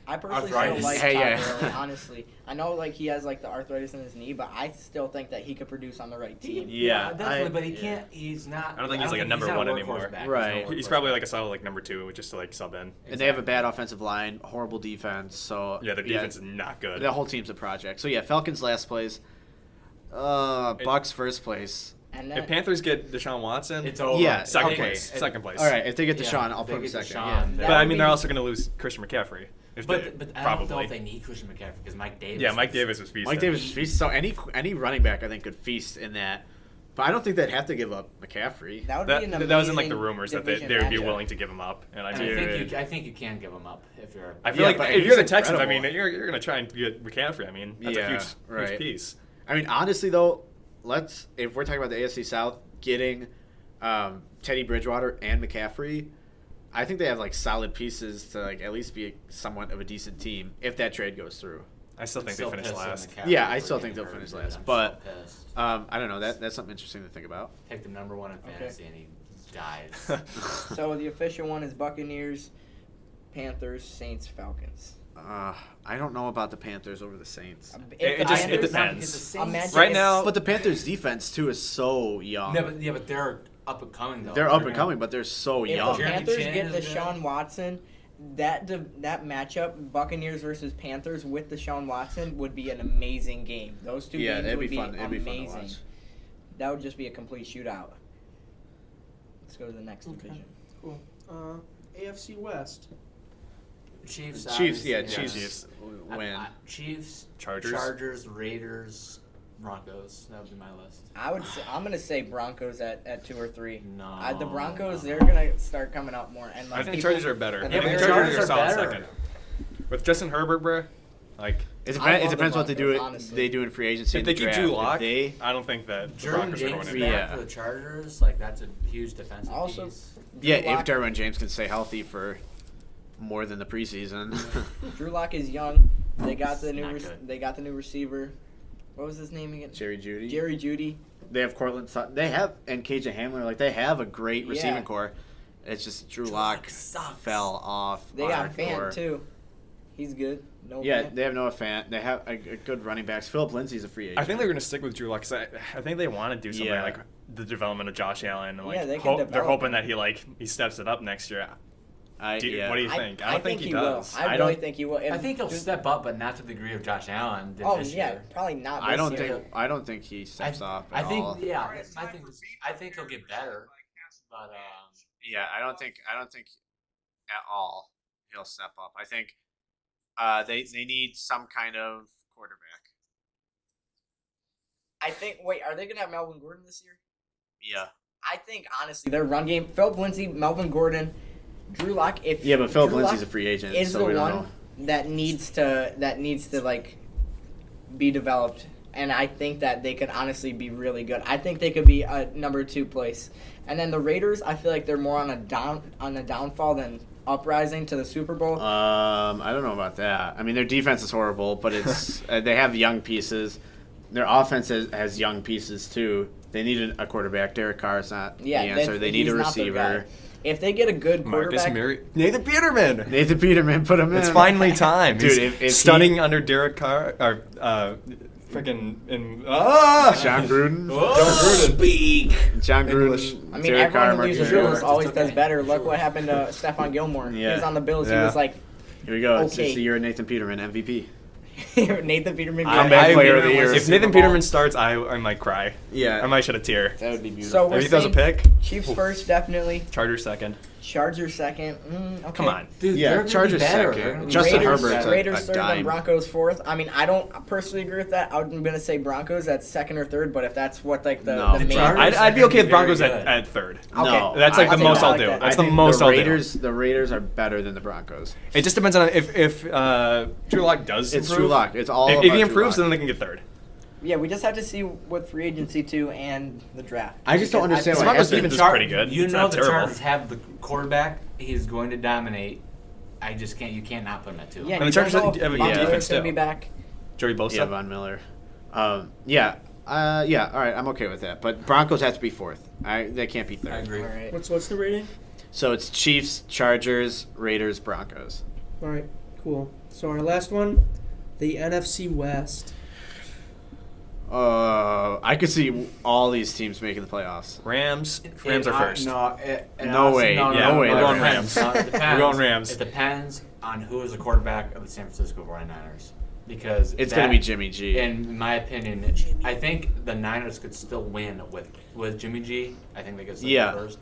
I personally still Arthritis. like Hey, Todd yeah. Gurley, honestly. I know like he has like the arthritis in his knee, but I still think that he could produce on the right team. Yeah, definitely. I- but he yeah. can't. He's not. I don't think he's like a number not one workhorse anymore. back. Right. He's, He's probably like a solid like number 2, just to like sub in. and they have a bad offensive line, horrible defense. So Yeah, the defense is not good. The whole team's a project. So yeah, Falcons last place, Bucks first place. And If then Panthers get Deshaun Watson, It's over. Yeah, second okay. place. Second place. All right, if they get Yeah, Deshaun, I'll they put him get second. Deshaun, Yeah. they're- But I would mean, be- they're also going to lose Christian McCaffrey. If they, But I probably. don't know if they need Christian McCaffrey because Mike Davis. Yeah, Mike Davis was feasting. Mike Davis is feast. So any running back I think could feast in that. But I don't think they'd have to give up McCaffrey. that would be an That, amazing that was in like the rumors that they division would be matchup. willing to give him up, and I And mean, I think you can give him up if you're. I feel Yeah, like but if he's you're the Texans, I incredible. mean, you're going to try and get McCaffrey. I mean, that's a huge right. piece. I mean, honestly though, if we're talking about the AFC South, getting Teddy Bridgewater and McCaffrey, I think they have like solid pieces to like at least be somewhat of a decent team if that trade goes through. I still think they finish last. Yeah, I still think they'll finish last, I'm but- so pissed. I don't know. That's something interesting to think about. Take the number one in fantasy and he dies. So the official one is Buccaneers, Panthers, Saints, Falcons. I don't know about the Panthers over the Saints. It depends. Imagine Right if- now, But the Panthers' defense too is so young. but they're up and coming though. They're up and coming, but they're so if young. the Jeremy Panthers Chin get is good. Deshaun Watson, that matchup, Buccaneers versus Panthers with Deshaun Watson, would be an amazing game. Those two Yeah, games that'd would be be fun. It'd be fun to amazing. watch. That would just be a complete shootout. Let's go to the next division. Cool. AFC West. Chiefs. Chiefs, yeah, obviously, Chiefs win. Chiefs, Chargers. Chargers, Raiders, Broncos. That would be my list. I'm gonna say Broncos at 2 or 3. No. The Broncos, they're gonna start coming up more. And like I think people- Chargers are better. and I Yeah, think but the the Chargers Chargers are are solid better. second. With Justin Herbert, bro, like It I love depends, the what they do. Broncos, honestly. They do in free agency. if they and keep draft. Drew If Lock, they- I don't think that the Jeremy Broncos are going James to back win. Yeah. for the Chargers, like that's a huge defensive Also- piece. yeah, Drew Lock- if Derwin James can stay healthy for more than the preseason. Drew Lock is young. They got the new. Not good. They got the new receiver. What was his name again? Jerry Jeudy. Jerry Jeudy. They have Cortland Sutton. They have and KJ Hamler. Like they have a great receiving Yeah. core. It's just Drew Drew Lock Lock sucks. fell off. They got hardcore. Fant too. He's good. No Yeah, Fant. they have Noah Fant. They have a good running backs. Philip Lindsay's a free agent. I think they're going to stick with Drew Lock because I think they want to do something Yeah. like the development of Josh Allen. And like Yeah, they can they're develop hoping him. that he steps it up next year. What do What do you think? I don't think he will. does. I I really don't- think he will. I think he'll step up, but not to the degree of Josh Allen did Oh this yeah, year. probably not. I this don't year. think. I don't think he steps up I at think all. yeah, I think he'll get better, but Yeah, I don't think at all he'll step up. I think they need some kind of quarterback. I think. Wait, are they gonna have Melvin Gordon this year? Yeah. I think honestly, their run game: Philip Lindsay, Melvin Gordon, Drew Lock. If Yeah, but Philip Drew Lindsay's a Lock free agent, is so the we don't one know. that needs to like be developed, and I think that they could honestly be really good. I think they could be a number 2 place, and then the Raiders. I feel like they're more on a downfall than uprising to the Super Bowl. I don't know about that. I mean, their defense is horrible, but it's they have young pieces. Their offense has young pieces too. They need a quarterback. Derek Carr is not the answer. They need a he's not their guy. receiver. If they get a good Marcus quarterback, Nathan Peterman. Nathan Peterman, put him in. It's finally time, Dude, He's if stunning under Derek Carr or freaking in John Gruden. Speak. John English. Gruden. I mean, Derek Carr, everyone who leaves the Marcus Bills Mariota. always It's does okay. better. Look what happened to Stephon Gilmore. He Yeah. was on the Bills. Yeah. He was like Here we go. It's Okay. the year of Nathan Peterman, MVP. Nathan Peterman. Comeback player of the year. If Nathan Peterman starts, I might cry. Yeah. I might shed a tear. That would be So beautiful. we're If he throws a saying pick, Chiefs first, definitely. Chargers second. Chargers second. Okay. Come on. Dude, Yeah, they're gonna be Chargers better. second. They're gonna be Justin better. Herbert's Raiders a third dime. and Broncos fourth. I mean, I don't personally agree with that. I'm going to say Broncos at second or third, but if that's what like No. the main. Chargers- I'd be okay with Very Broncos good. at third. Okay. No, That's like I'll the take most that. I I'll like do. that. That's I the think most the I'll Raiders, The Raiders are better than the Broncos. do. It just depends on if Drew Lock does It's improve. Drew Lock. It's all If about he Drew improves, Lock. then they can get third. Yeah, we just have to see what free agency too and the draft. I just don't Because understand The why Broncos Hampton- defense is pretty good. You It's know not the terrible. Chargers have the quarterback. He's going to dominate. You can't not put him at 2. Yeah, And the you Chargers don't know have a if good Von defense Miller's gonna still. be back. Joey Bosa. Yeah, Von Miller. Yeah, all right, I'm okay with that. But Broncos have to be fourth. They can't be third. I agree. All right. What's the rating? So it's Chiefs, Chargers, Raiders, Broncos. All right, cool. So our last one, the NFC West. I could see all these teams making the playoffs. Rams are first. No way. No way. We're going It Rams. depends. We're going Rams. It depends on who is the quarterback of the San Francisco 49ers. Because It's going to be Jimmy G. In my opinion, I think the Niners could still win with Jimmy G. I think they could still Yeah. get first.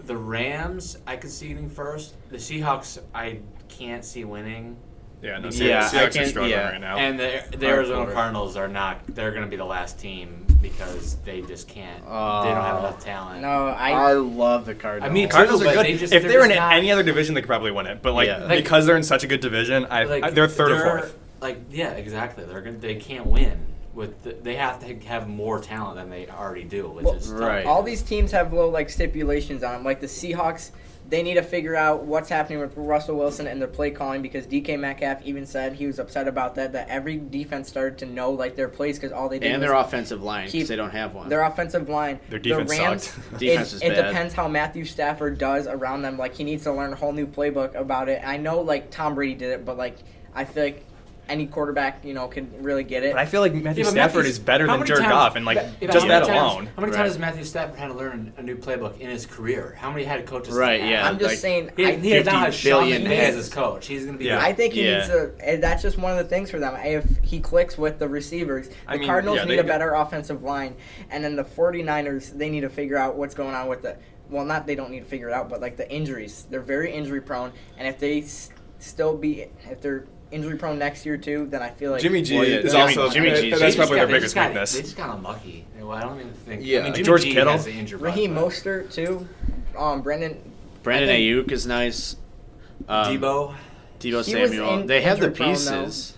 The Rams, I could see getting first. The Seahawks, I can't see winning. Yeah, no, Yeah, Seahawks I are can- struggling yeah. right now. And the Arizona Hardcore. Cardinals are not. They're going to be the last team because they just can't. They Oh. don't have enough talent. No, I love the Cardinals. I mean, Cardinals are but good. they just- If they're they were in just not- any other division, they could probably win it. But Yeah. because they're in such a good division, they're third or fourth. Yeah, exactly. They can't win. They have to have more talent than they already do, which is tough. right. all these teams have little like stipulations on them. Like the Seahawks, they need to figure out what's happening with Russell Wilson and their play calling because DK Metcalf even said he was upset about that. That every defense started to know like their plays because all they did and was their offensive line keep because they don't have one. their offensive line. Their defense the Rams, sucked. Defense is it bad. depends how Matthew Stafford does around them. Like he needs to learn a whole new playbook about it. I know like Tom Brady did it, but like I feel like any quarterback can really get it. But I feel like Matthew Yeah, but Stafford Matthew- is better how than many Jared times- Goff, and Yeah, just how that many times- alone. How many Right. times has Matthew Stafford had to learn a new playbook in his career? How many head coaches? Right, has he yeah. had? I'm just like, saying. He has now has 50 Sean billion McVay heads. as his coach. He's going to be. Yeah. I think he Yeah. needs to. And that's just one of the things for them. If he clicks with the receivers, the Cardinals yeah, need they- a better offensive line, and then the 49ers they need to figure out what's going on with the. Well, not they don't need to figure it out, but like the injuries. They're very injury prone, and if they if they're injury prone next year too, then I feel like Jimmy G Well, yeah, is Jimmy- also Jimmy G- that's probably their They biggest They weakness. just got unlucky. Well, I don't even think. Yeah. I mean, Jimmy George G Kittle? has the injury bug, Raheem but- Mostert too, Brendan Brandon I think- Ayuk is nice. Debo. Debo He was Samuel. They have the injury prone, pieces.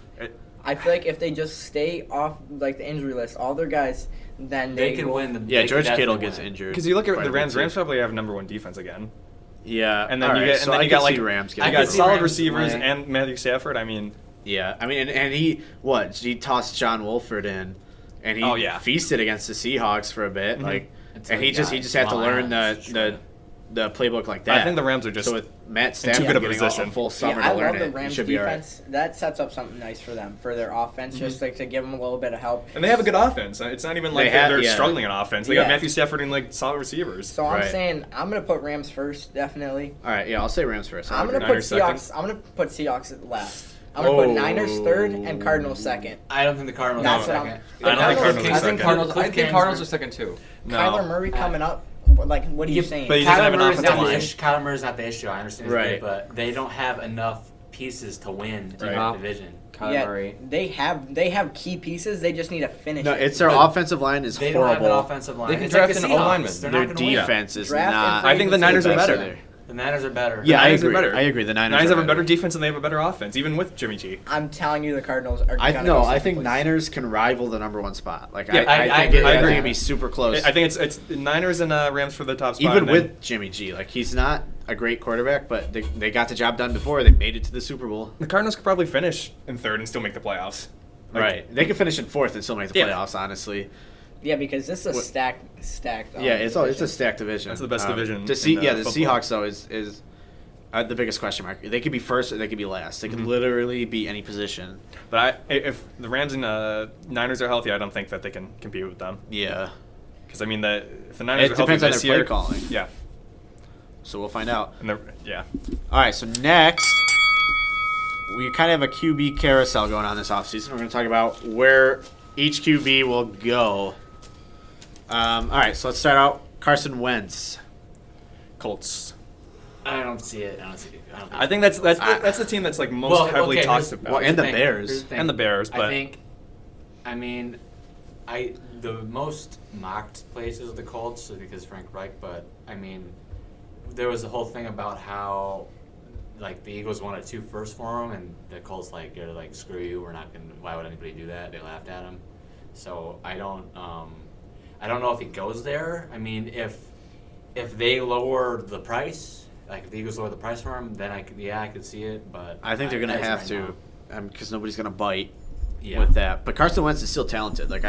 I feel like if they just stay off like the injury list, all their guys, then They can win. Yeah, they George can Kittle definitely gets win. injured. Because you look at quite the a bit, Rams. too. Rams probably have number one defense again. Yeah, And then all you right, get, so and then I you got can like see Rams you getting got could see solid Rams receivers winning. and Matthew Stafford. I mean, Yeah, I mean, and he tossed John Wolford in, and he Oh, yeah. feasted against the Seahawks for a bit, like, Until and he he just got had to Jamal learn Adams. the playbook like that. I think the Rams are just so with Matt too Stafford good of a getting position. a full Yeah, summer I to learn love the it, he Rams should be all right. defense. That sets up something nice for them for their offense, just like to give them a little bit of help. and they have a good offense. It's not even like They have- they're yeah. struggling on offense. They Yeah. got Matthew Stafford and like solid receivers. So I'm Right. saying I'm gonna put Rams first, definitely. All right, yeah, I'll say Rams first. I'm gonna put Niners second. Seahawks. I'm gonna put Seahawks at last. I'm gonna put Niners third and Oh. Cardinals second. I don't think the Cardinals That's are what second. I don't think Cardinals- Cardinals I are think second. Cardinals. Cardinals are second too. No. Kyler Murray coming up. Like, what are you saying? but he doesn't have an Murray's offensive not the line. issue. Kyler Murray's not the issue. I understand, he's Right. good, but they don't have enough pieces to win in Right. that division. Kyler Murray. they have key pieces. They just need to finish. No, it. it's their But offensive line is They don't have an horrible. offensive line. They can It's like draft the an Seahawks. O-lineman. They're Their not going to win. defense is Draft and not. free I think the Niners are better. The Niners are better. Yeah, I Niners are agree. better. I agree. The Niners. Niners are have a better defense and they have a better offense, even with Jimmy G. I'm telling you, the Cardinals are. I gonna no, go I second think place. Niners can rival the number one spot. Like Yeah, I agree. think it'd be super close. I think it's Niners and Rams for the top spot. Even and then- with Jimmy G, like he's not a great quarterback, but they got the job done before. They made it to the Super Bowl. the Cardinals could probably finish in third and still make the playoffs. Like, Right. They could finish in fourth and still make the Yeah. playoffs. Honestly. Yeah, because this is a What- stacked. Yeah, it's a division. stacked division. That's the best division The in, the football. Seahawks though is the biggest question mark. They could be first or they could be last. They could Mhm. literally be any position. But if the Rams and Niners are healthy, I don't think that they can compete with them. Yeah. Because I mean, if the Niners It are healthy depends on this their play year, calling. yeah, So we'll find out. and yeah. All right, so next, we kind of have a QB carousel going on this offseason. We're going to talk about where each QB will go. All right, so let's start out Carson Wentz. Colts. I don't see it. I think that's the team that's like most heavily talked about. Well, and the Here's Bears. thing. And the Bears, but the most mocked places of the Colts is because Frank Reich, but I mean, there was the whole thing about how like the Eagles wanted 2 firsts for him, and the Colts they're like, screw you, we're not gonna. Why would anybody do that? They laughed at him. So I don't know if he goes there. I mean, if they lower the price, like if the Eagles lower the price for him, then I could see it. But I think they're going to as have right to, because nobody's going to bite Yeah. with that. But Carson Wentz is still talented. Like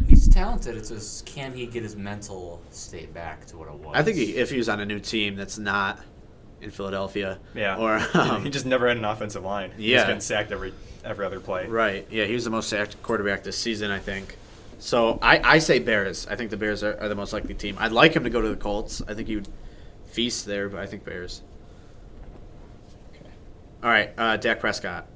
He's talented. It's just, can he get his mental state back to what it was? I think if he was on a new team that's not in Philadelphia, or he just never had an offensive line. He was getting sacked every other play. Right. Yeah, he was the most sacked quarterback this season, I think. So I say Bears. I think the Bears are the most likely team. I'd like him to go to the Colts. I think he would feast there, but I think Bears. Okay. All right, Dak Prescott.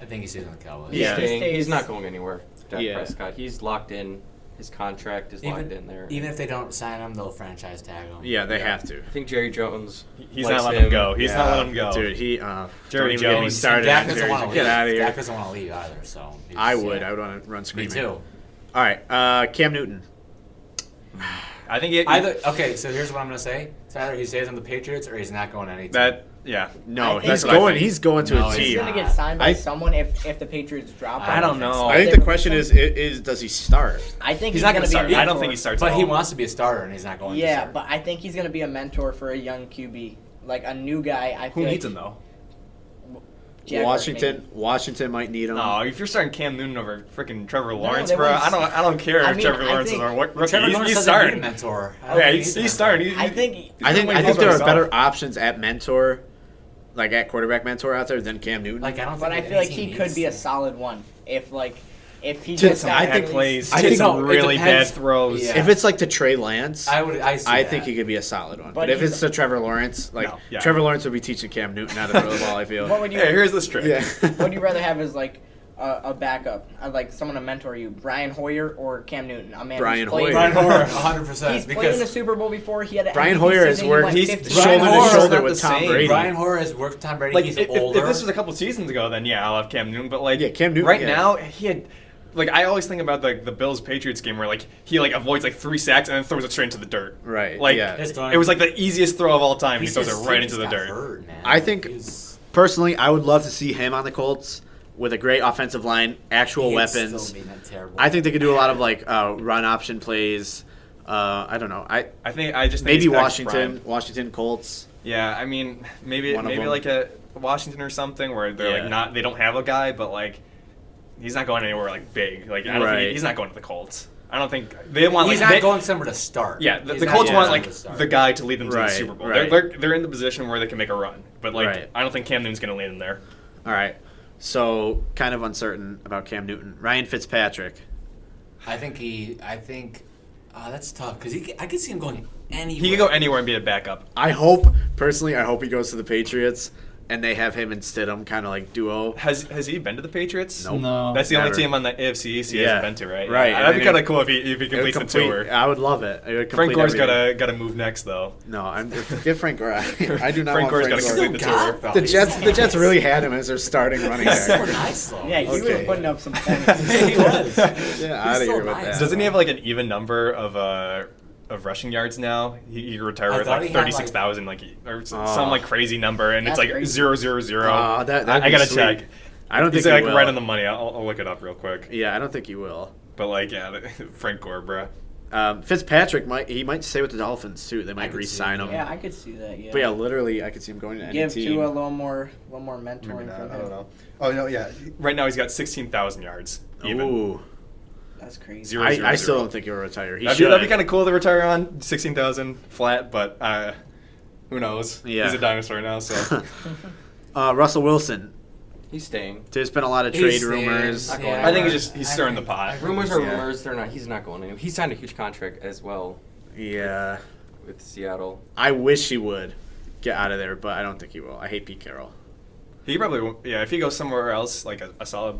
I think he stays on the Cowboys. Yeah. He's not going anywhere. Dak Yeah. Prescott. He's locked in. His contract is locked in there. Even if they don't sign him, they'll franchise tag him. Yeah, they have to. I think Jerry Jones. He's likes not letting him go. He's not Yeah. letting him go. Dude, Jerry don't even get me Jones. started Dak on doesn't Jerry want to Jones. leave. Get out of here. Dak doesn't want to leave either. So I would want to run Me screaming. too. All right, Cam Newton. I think Okay, so here's what I'm gonna say. It's either he stays on the Patriots or he's not going to any team. No, I think he's going to a he's team. He's gonna get signed by someone if the Patriots drop him. I don't know. I think the question is does he start? I think he's he's not gonna going to start. be a I don't mentor. think he starts. But at he all. wants to be a starter and he's not going to Yeah, start. but I think he's gonna be a mentor for a young QB, like a new guy. I feel Who like needs him though? Jaguars, maybe. Washington might need him. No, if you're starting Cam Newton over freaking Trevor Lawrence, they bro, won't- I don't care I if mean, Trevor I Lawrence think- is our rookie. Trevor Lawrence He's doesn't need a starting. mentor. Yeah, he's starting. I think I think He's there are himself. better options at mentor, like at quarterback mentor out there than Cam Newton. Like I don't. But I think feel like any he team could needs be a him. solid one if he To- just got I at think least- plays. I think some it really bad depends. throws. Yeah. if it's like to Trey Lance, I think he could be a solid one. But But if he's- it's to Trevor Lawrence, Trevor Lawrence would be teaching Cam Newton how to throw the ball. I feel. What would you? Hey, here's the trick. Yeah. What would you rather have as like a backup, like someone to mentor you, Brian Hoyer or Cam Newton? A man Brian who's played, Hoyer. Brian Hoyer, 100%. He's played because in the Super Bowl before. He had a Brian MVP Hoyer has season, he worked- went he's 50. shoulder Brian to Hoyer is shoulder not with the Tom same. Brady. Brian Hoyer has worked with Tom Brady. Like He's if older. this was a couple seasons ago, then yeah, I'll have Cam Newton. But like Cam Newton. right yeah. now, he had. Like I always think about the Bills Patriots game where like he avoids 3 sacks and then throws it straight into the dirt. Right, Like yeah. it was like the easiest throw of all time. He throws it right into the dirt. Hurt, man. I think personally, I would love to see him on the Colts with a great offensive line, actual weapons. I think they could do a lot of run option plays. I don't know. I think just think maybe he's past prime. Washington Colts. Yeah, I mean maybe One of them. like a Washington or something where they're they don't have a guy, but he's not going anywhere big. I don't think he's not going to the Colts. I don't think they want. He's not going somewhere to start. Yeah, He's the not Colts going want to start. the guy to lead them to the Right, Super Bowl. right. They're in the position where they can make a run, but Right. I don't think Cam Newton's going to lead them there. All right. So kind of uncertain about Cam Newton. Ryan Fitzpatrick. I think that's tough because I could see him going anywhere. He could go anywhere and be a backup. I hope he goes to the Patriots and they have him and Stidham kind of duo. Has he been to the Patriots? Nope. No. That's the Never. only team on the AFC East he Yeah. hasn't been to, right? Right. Yeah, that'd be kind of cool if he completes the tour. I would love it. It would Frank complete Gore's everything. got to move next though. No, get Frank Gore. I do not Frank Gore's want got to Frank complete Gore. the tour. The Jets really had him as their starting running Super back. nice though. Yeah, he Okay. was putting up some points. he was. Yeah, out of so here with nice. that. Doesn't he have an even number of rushing yards now? He retired I with thought he had, 36,000, or some crazy number, and it's That's crazy. 0, 0, 0. Oh, that'd I be gotta sweet. check. I don't think He's he will. right on the money. I'll look it up real quick. Yeah, I don't think he will. But Frank Gore, bro. Fitzpatrick might stay with the Dolphins too. They might could see re-sign it, him. Yeah, I could see that. Yeah. But yeah, literally, I could see him going to any Give team. Tua a little more mentoring Maybe not, from I him. don't know. Oh no, yeah. Right now he's got 16,000 yards. Even. Ooh, That's crazy. 0, I 0, still 0. don't think he'll retire. He That'd should. be kind of cool to retire on 16,000 flat, but who knows? Yeah. He's a dinosaur now, so. Russell Wilson. He's staying. There's been a lot of He's trade staying. rumors. Not going I think anywhere. he's stirring the pot. Rumors are Yeah. rumors. He's not going anywhere. He signed a huge contract as well Yeah, with Seattle. I wish he would get out of there, but I don't think he will. I hate Pete Carroll. He probably won't. Yeah, if he goes somewhere else, like a solid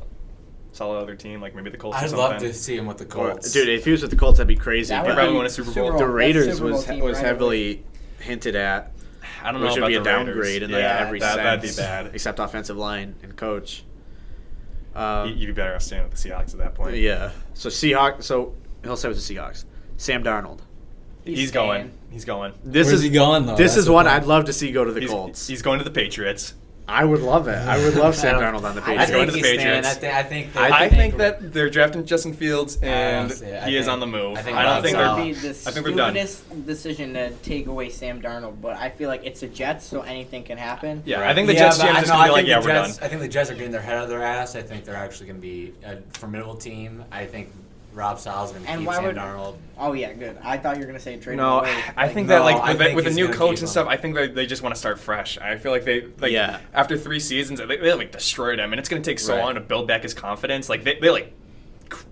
other team, like maybe the Colts or I'd something. love to see him with the Colts. Dude, if he was with the Colts, that'd be crazy. That But would probably be win a Super Bowl. the That's Raiders Super Bowl was team right heavily hinted at. I don't know Which would about be a the downgrade Raiders. in like every sense. That'd be bad. Except offensive line and coach. You'd be better off staying with the Seahawks at that point. Yeah. So Seahawks. So he'll stay with the Seahawks. Sam Darnold. He's going. He's going. Where's he going, though? This That's is the one point. I'd love to see go to the Colts. He's going to the Patriots. I would love it. I would love Sam Darnold on the I Patriots. going think to the he's staying. Patriots. I think that they're drafting Justin Fields, and honestly, he is on the move. I I think don't Rob's think out. they're. It would be the I think we're done. stupidest decision to take away Sam Darnold, but I feel like it's the Jets, so anything can happen. Yeah, I think the Jets GM is going to be like, yeah, we're done. I think the Jets are getting their head out of their ass. I think they're actually going to be a formidable team. I think Rob Saleh's going to And keep why Sam would- Darnold. Oh yeah, good. I thought you were gonna say trade him No, away. I think no, that like I think with a he's new gonna coach keep and him. stuff, I think they just want to start fresh. I feel like they after 3 seasons they like destroyed him, and it's going to take so Right. long to build back his confidence. Like they like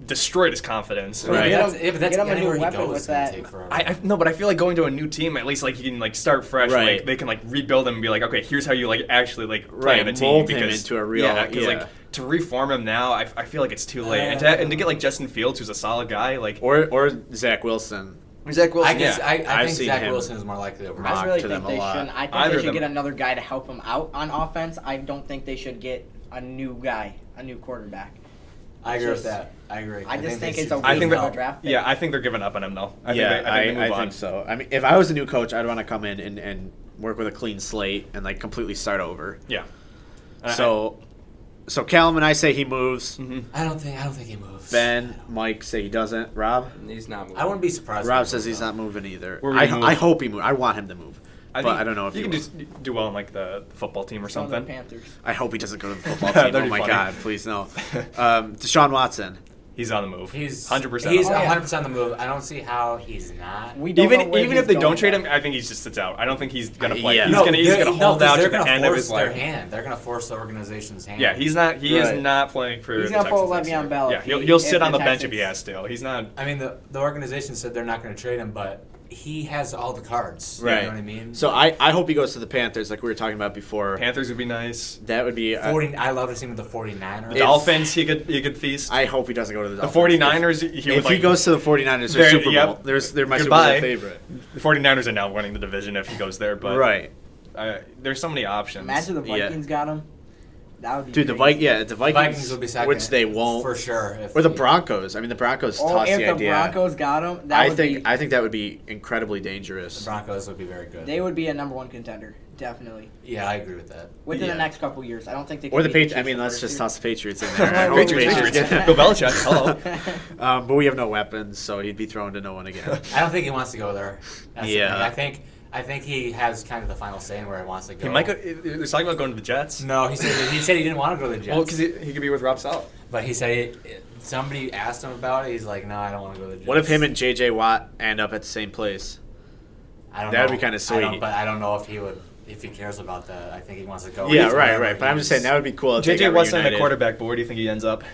destroyed his confidence. Right. Yeah, Get but that's him a new anywhere he weapon goes with is going that. to take forever. I no, but I feel like going to a new team, at least like he can like start fresh. Right. Like they can like rebuild him and be like, okay, here's how you like actually like play Right, in a team. mold him because, into a real- because yeah. like to reform him now, I feel like it's too late. And to get like Justin Fields, who's a solid guy, like Or Zach Wilson. Zach Wilson. I guess I I've think seen Zach him Wilson is more likely to rock I rock. really to them think a they lot. shouldn't. I think Either they of should them. get another guy to help them out on offense. I don't think they should get a new guy, a new quarterback. I agree with Just- that. I agree. I just think they it's should- a I think waste of that a draft pick. yeah, I think they're giving up on him though. I think they move on. think so. I mean, if I was a new coach, I'd want to come in and work with a clean slate and like completely start over. Yeah. So Callum and I say he moves. I don't think he moves. Ben, Mike say he doesn't. Rob? He's not moving. I wouldn't be surprised. if Rob he says moved he's on. not moving either. Where would he move? I hope he moves. I want him to move. But think I don't know if he he can will. just do well in like the football team or Some of the something. Panthers. I hope he doesn't go to the football team. That'd Oh be my funny. God, please no. Deshaun Watson. He's on the move. He's 100%. He's Oh, yeah. 100% on the move. I don't see how he's not. We don't know where Even he's if they going don't trade yet. him, I think he just sits out. I don't think he's gonna play. Yeah. He's No, gonna hold out to they're the gonna end of force his their life. hand. They're gonna force the organization's hand. Yeah, he's not. He Right. is not playing for. He's the gonna pull Texans next Le'Veon year. Bell Yeah, if he'll if sit on the the bench if he Texans- has to. He's not. I mean, the organization said they're not going to trade him, but he has all the cards. Right. You know what I mean? So I hope he goes to the Panthers, like we were talking about before. Panthers would be nice. That would be. 40. I love to see him with the 49ers. The Dolphins, he could feast. I hope he doesn't go to the The Dolphins. 49ers, If he goes to the 49ers, they're They're- Super Bowl. yep. They're my Super Goodbye. Bowl favorite. The 49ers are now winning the division if he goes there. But Right. there's so many options. Imagine the Yeah. Vikings got him. That would be Dude, the crazy. Vikings will be second. which they won't. for sure. Or the Broncos. I mean, the Broncos Oh, toss if the the idea. Broncos got him, that I would think be, I think that would be incredibly The dangerous. Broncos would be very good. they would be a number one contender, definitely. Yeah, I agree with that. Within Yeah. the next couple years, I don't think they. Or the can beat Patriots. I mean, Chiefs let's the just first toss the Patriots in there. I hope Patriots, the Patriots. get- Bill Belichick. Hello. But we have no weapons, so he'd be thrown to no one again. I don't think he wants to go there. That's the Yeah. thing. I think he has kind of the final say in where he wants to go. He might go. They're talking about going to the Jets. No, he said he didn't want to go to the Jets. Well, because he could be with Rob Saleh. But he said somebody asked him about it. He's like, no, I don't want to go to the Jets. What if him and J.J. Watt end up at the same place? I don't That'd know. be kinda I sweet. don't- But I don't know if he would, if he cares about that. I think he wants to go. Yeah, with right, wherever right. But I'm just saying he's- that would be cool. If they JJ got Watt's not a reunited. quarterback, but where do you think he ends up?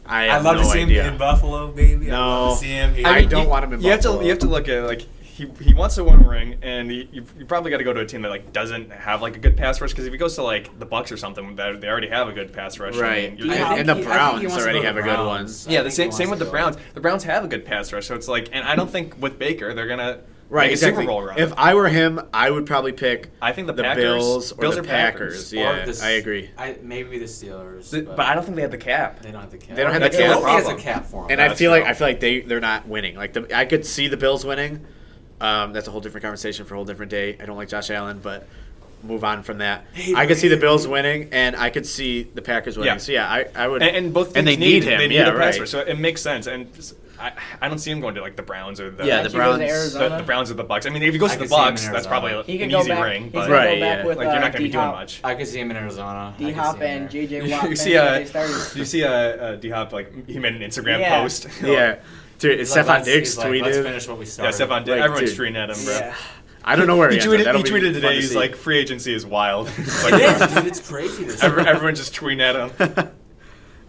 I I'd have love no to see idea. him in Buffalo, baby. I'd love No. to see him. I don't want him in You have Buffalo. to look at like he wants to win a ring, and you probably got to go to a team that like doesn't have like a good pass rush. Because if he goes to like the Bucks or something, that they already have a good pass rush. Right. I mean, I think And the he- I think he Browns wants to already go to have the a good one. Browns. yeah, I the think he same wants with to the go. Browns. The Browns have a good pass rush, so it's like, and I don't think with Baker they're gonna Right, make exactly. a Super Bowl run. If I were him, I would probably pick I think the the Packers, Bills or Bills the or Packers. Or Yeah, the- I agree. Maybe the Steelers. but I don't think they have the cap. They don't have the cap. They don't have the That's cap. Loki has a Problem. cap for him. And That's true. I feel like they're not winning. Like I could see the Bills winning. That's a whole different conversation for a whole different day. I don't like Josh Allen, but move on from that. I could see the Bills winning, and I could see the Packers winning. Yeah. So yeah, I would. And both teams And they need him. They need Yeah, a pass right. rush, so it makes sense. And I don't see him going to like the Browns or the Yeah, Actually the goes to Browns. Arizona. the Browns or the Bucks. I mean, if he goes I to the could see him in Bucks, that's Arizona. probably He an can go easy back. ring. He's But gonna Right, go back yeah. with like you're not going to be doing D-Hop. much. I could see him in Arizona. I could D-Hop see him and there. J.J. Watt. You finish see, where they started. you see, D-Hop like he made an Instagram Yeah. post. Yeah, dude, He's like, Stephon let's- Diggs he's like, let's tweeted. finish what we Yeah, started. Stephon Diggs. Like, Everyone's dude. tweeting at him, bro. Yeah. I don't know where He he ends up. tweeted. That'll He be tweeted fun today. to He's see. like, "Free agency is wild." It's It like, is, dude. It's crazy. This everyone's just tweeting at him.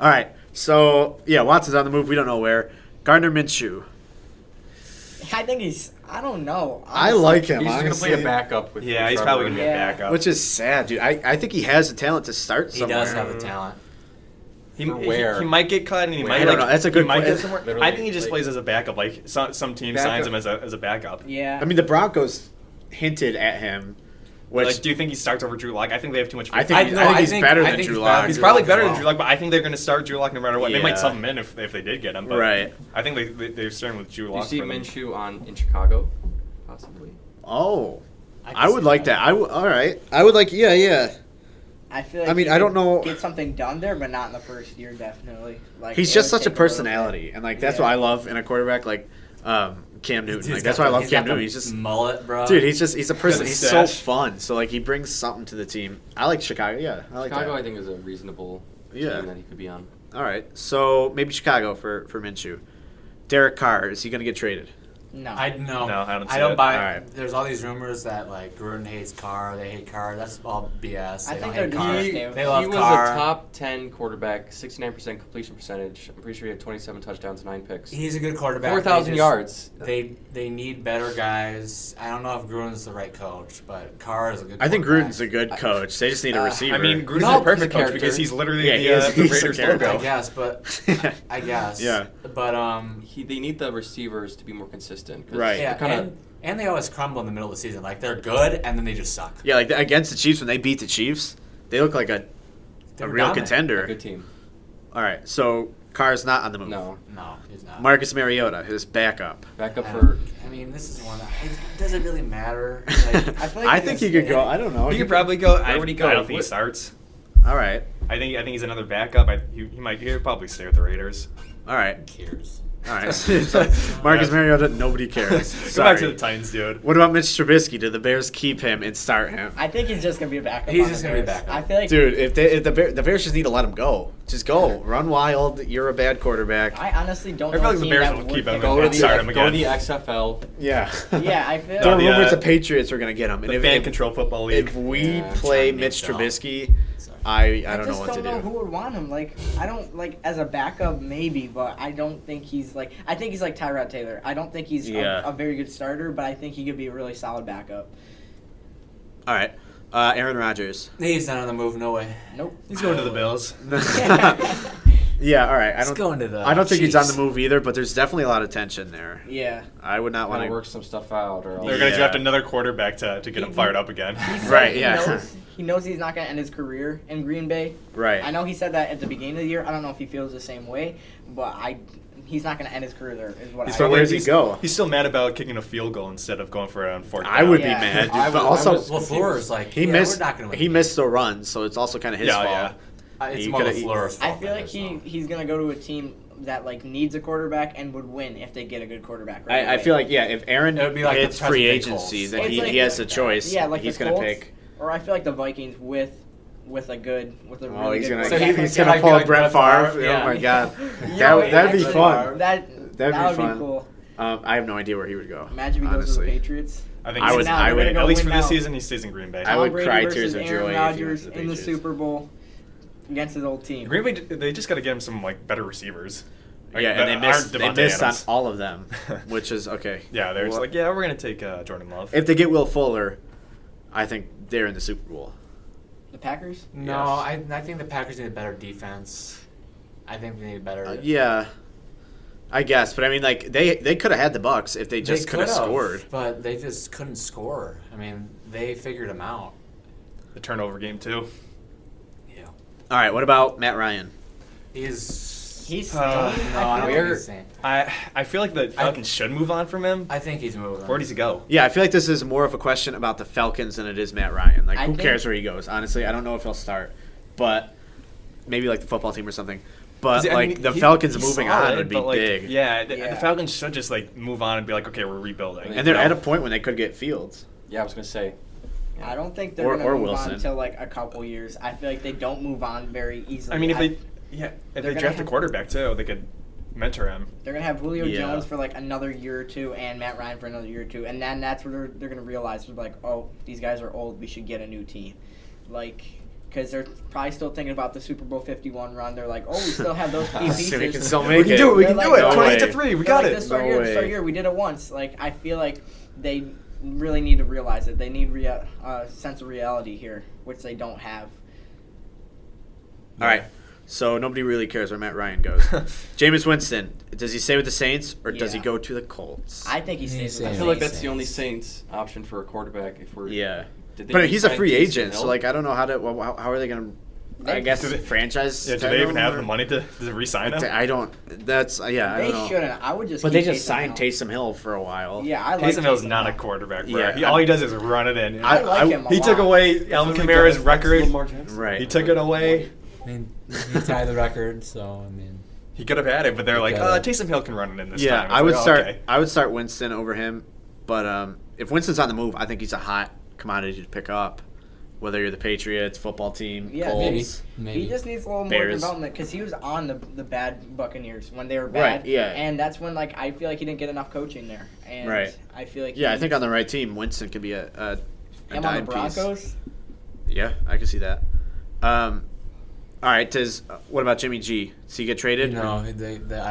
All right, so yeah, Watson's on the move. We don't know where. Gardner Minshew. I think he's. I don't know. I honestly. like him. He's just honestly. gonna play a backup with. Yeah, he's Trevor. probably gonna be a Yeah. backup. Which is sad, dude. I think he has the talent to start He somewhere. does have the talent. He, For where? he might get cut and he Where? might I don't like, know. That's a he good might point. get somewhere. Literally, I think he just like- plays as a backup. Like some team Backup. signs him as a backup. Yeah. I mean, the Broncos hinted at him. Which Like, do you think he starts over Drew Lock? I think they have too much. I think he's better than Drew Lock. He's probably better than Drew Lock, but I think they're going to start Drew Lock no matter what. They Yeah. might sub him in if they did get him. But Right. I think they're starting with Drew Do you Lock. see for them. Minshew in Chicago, possibly? Oh, can I would see like that. All right. I would like. Yeah. I feel like I mean, he I don't could know- get something done there, but not in the first year, definitely. Like He's it just would such a take little personality, and like that's Yeah. what I love in a quarterback like Cam Newton. He's Like that's got why I the- love he's Cam got Newton. the He's just mullet, bro. dude. He's a person. the He's so stash. fun. So like he brings something to the team. I like Chicago. Yeah, I like Chicago, that. I think, is a reasonable Yeah. team that he could be on. All right, so maybe Chicago for Minshew. Derek Carr, is he going to get traded? No. No, I don't see I don't it. buy. All right. There's all these rumors that like Gruden hates Carr. They hate Carr. That's all BS. I They think don't hate they're Carr. just- They love He was Carr. a top 10 quarterback, 69% completion percentage. I'm pretty sure he had 27 touchdowns, 9 picks. He's a good quarterback. 4,000 They just- yards. They need better guys. I don't know if Gruden's the right coach, but Carr is a good. I think quarterback. Gruden's a good coach. They just need a receiver. I mean, Gruden's No, a perfect he's a coach because character. he's literally Yeah, he is. the He's a Raiders character. I logo. guess, but I guess. Yeah. But They need the receivers to be more consistent. 'cause Right. yeah, they're kinda- and they always crumble in the middle of the season. Like they're good and then they just suck. yeah, like against the Chiefs when they beat the Chiefs, they look like a They were real dominant. contender. a good team. All right, so Carr's not on the move. No. No, he's not. Marcus Mariota, his backup. Back up Yeah. for. I mean, this is one. Does it really matter? Like, I feel like I he's think a- he could go. I don't know. He could probably go. Where would he go? I don't think he What- starts. All right. I think he's another backup. He'll probably stay with the Raiders. All right. who cares? All right. Marcus Mariota, nobody cares. Go Sorry. back to the Titans, dude. What about Mitch Trubisky? Did the Bears keep him and start him? I think he's just gonna be a backup. He's on just the gonna be a Bears. backup. I feel like, Dude, if the Bears just need to let him go. Just go. Run wild. You're a bad quarterback. I honestly don't I know. feel a like the team Bears that will would keep him pick Go and to him. start him the go to again. the XFL. Yeah. Yeah, I feel There are like the, rumors the Patriots are going to get him. And The if, fan if, control football league. if we Yeah, play trying to Mitch name Trubisky, I don't know just what to don't know do. who would want him. Like, I don't like as a backup maybe, but I don't think he's like. I think he's like Tyrod Taylor. I don't think he's Yeah. a very good starter, but I think he could be a really solid backup. All right. Aaron Rodgers. He's not on the move. No way. Nope. He's going to the Bills. Yeah, all right. He's going to the. I don't think he's on the Chiefs. move either, but there's definitely a lot of tension there. Yeah. I would not Want want to to. work some stuff out, or They're else. going to Yeah. draft another quarterback to get him fired up again. He said Right, he yeah. knows he's not going to end his career in Green Bay. Right. I know he said that at the beginning of the year. I don't know if he feels the same way, but he's not going to end his career there. Is what He's I. So where does he he's- go? He's still mad about kicking a field goal instead of going for it on fourth down. I would Yeah. be mad, I but would- also I was- LaFleur's like he yeah, missed. We're not gonna win He the missed the run, so it's also kind of his Yeah, fault. yeah. game. It's he more coulda- LaFleur's I fault. feel than like his fault. he's going to go to a team that like needs a quarterback and would win if they get a good quarterback. Right I away. feel like if Aaron It would be like the hits free present-day agency, Colts. then It's he like- has a choice. Yeah, like he's the gonna Colts, pick. or I feel like the Vikings with a Oh, really he's good gonna So quarterback. he's he- gonna like- pull like Brett Brett Favre. Favre, Oh yeah. my god, Yo, that'd be actually, fun. That That'd be would fun. be cool. I have no idea where he would go. Imagine if he goes to the honestly. Patriots. I think I he's- would- Now I they're would- gonna go at least win for this now. season, he stays in Green Bay. I Tom would Brady cry versus tears of Aaron joy if he went Rodgers to the in the Patriots. Super Bowl against his old team. Green Bay, they just got to get him some like better receivers. Like, Yeah, and that they aren't missed. They Devontae missed on Adams. all of them, which is okay. Yeah, they're just Well, like, yeah, we're gonna take Jordan Love. if they get Will Fuller, I think they're in the Super Bowl. The Packers? No, Yes. I think the Packers need a better defense. I think they need better. Yeah, I guess, but I mean, like they could have had the Bucks if they They just could have could've, scored. but they just couldn't score. I mean, they figured them out. The turnover game too. Yeah, All right, what about Matt Ryan? he's. He's No, I don't think Where- he's saying. I feel like the Falcons should move on from him. I think he's moving. Where does he go? Yeah, I feel like this is more of a question about the Falcons than it is Matt Ryan. Like, I who think- cares where he goes? Honestly, I don't know if he'll start, but maybe like the football team or something. But I like mean, the he- Falcons he's moving solid, on would be but, like, big. Yeah, the Yeah. Falcons should just like move on and be like, okay, we're rebuilding. And they're at a point when they could get Fields. Yeah, I was gonna say. I don't think they're Or- going to or move Wilson. on until like a couple years. I feel like they don't move on very easily. I mean, if I- they They're they gonna draft a have- quarterback too, they could mentor him. They're gonna have Julio Yeah. Jones for like another year or two, and Matt Ryan for another year or two, and then that's where they're gonna realize like, oh, these guys are old. We should get a new team, like, because they're probably still thinking about the Super Bowl 51 run. They're like, oh, we still have those key pieces. So we can still We make can it. do it. We They're can do like, it. no 28 way. to 3. We They're got like, it. This is our No year. This is our way. year. We did it once. Like, I feel like they really need to realize it. They need sense of reality here, which they don't have. All right, So nobody really cares where Matt Ryan goes. Jameis Winston, does he stay with the Saints or does he Yeah. go to the Colts? I think he stays. I with feel the like that's Saints. the only Saints option for a quarterback. If we're Yeah. Did they But he's a re-sign free Taysom agent, so Hill? like I don't know how are they going to I guess Do they- franchise. Yeah, do tag they even him have or- the money to re-sign him? I don't. That's yeah. I They don't know. shouldn't. I would just. But keep they just Taysom signed Hill. Taysom Hill for a while. Yeah, I like Taysom Hill's not a Hill. quarterback, bro. Yeah, All he does is run it in. I like him a He took lot. away Alvin Kamara's record. Lamar Jackson. Right. He took it away. I mean, he tied the record, so I mean. He could have had it, but they're like, Yeah. Taysom Hill can run it in this Yeah, time. It's I would like, oh, start. okay. I would start Winston over him, but if Winston's on the move, I think he's a hot commodity to pick up. Whether you're the Patriots, football team, Yeah, Colts. Maybe. He just needs a little more Bears. development because he was on the bad Buccaneers when they were bad. Right, yeah. And that's when I feel like he didn't get enough coaching there. And Right. I feel like Yeah, I think on the right team, Winston could be a him on the dime piece. Broncos. Yeah, I can see that. All right, what about Jimmy G? Does he get traded? No, I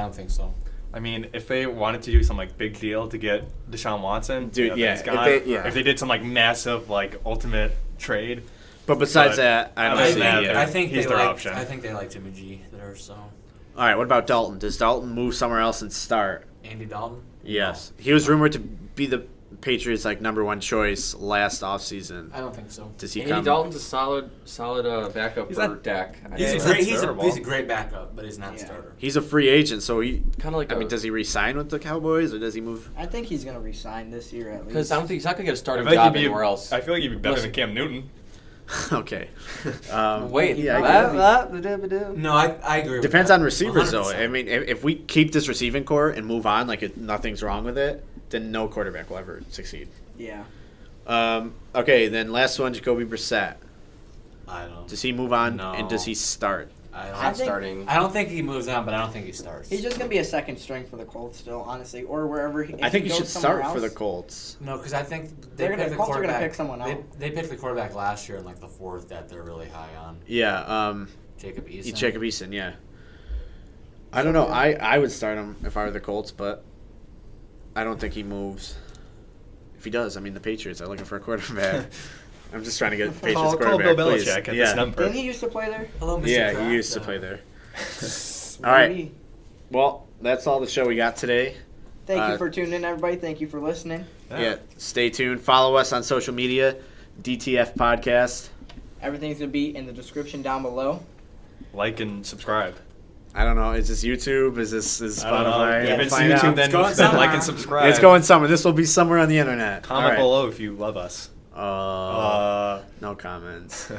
don't think so. I mean, if they wanted to do some like big deal to get Desean Watson, Dude, yeah, yeah, he's if gone. they- If they did some like massive like ultimate trade, But besides But that, I don't other see than that, it. they're- I think he's they their like. option. I think they like Jimmy G there. So All right, what about Dalton? Does Dalton move somewhere else and start? Andy Dalton. Yes. He was rumored to be the Patriots' like #1 choice last offseason. I don't think so. Does he Andy come? Dalton's a solid backup He's for not- Dak. He's He's a great. not He's terrible. a great backup, but he's not a Yeah. starter. He's a free agent, so he. Kind of like I mean, does he re-sign with the Cowboys or does he move? I think he's gonna resign this year at least. because I don't think he's not gonna get a I starting feel like job he'd be. anywhere else. I feel like he'd be better Listen. than Cam Newton. Okay. Wait, yeah, No, I agree. Depends with on that. receivers, though. 100%. I mean, if we keep this receiving core and move on, like nothing's wrong with it, then no quarterback will ever succeed. Yeah. Okay, then last one, Jacoby Brissett. I don't. Does he move on No. and does he start? I Not don't. think- starting. I don't think he moves on, but I don't think he starts. He's just gonna be a second string for the Colts still, honestly, or wherever. If I think he goes should somewhere start for the else. Colts. No, because I think They're gonna- picked the Colts are gonna quarterback. pick someone else. They picked the quarterback last year in like the fourth that they're really high on. Yeah, Jacob Eason. Jacob Eason, yeah. I don't know. I would start him if I were the Colts, but I don't think he moves. If he does, I mean, the Patriots are looking for a quarterback. I'm just trying to get the Patriots Call quarterback, Bill please. Belichick at yeah. this number. Didn't he used to play there? Hello, Mr. Yeah, Kraft. he used to play there. All right. Well, that's all the show we got today. Thank you for tuning in, everybody. Thank you for listening. Yeah, stay tuned. Follow us on social media, DTF Podcast. Everything's gonna be in the description down below. Like and subscribe. I don't know. Is this YouTube? Is this I don't know. Spotify? If it's Find YouTube, out. then, going then somewhere. like and subscribe. It's going somewhere. This will be somewhere on the internet. Comment All right. below if you love us. No comments.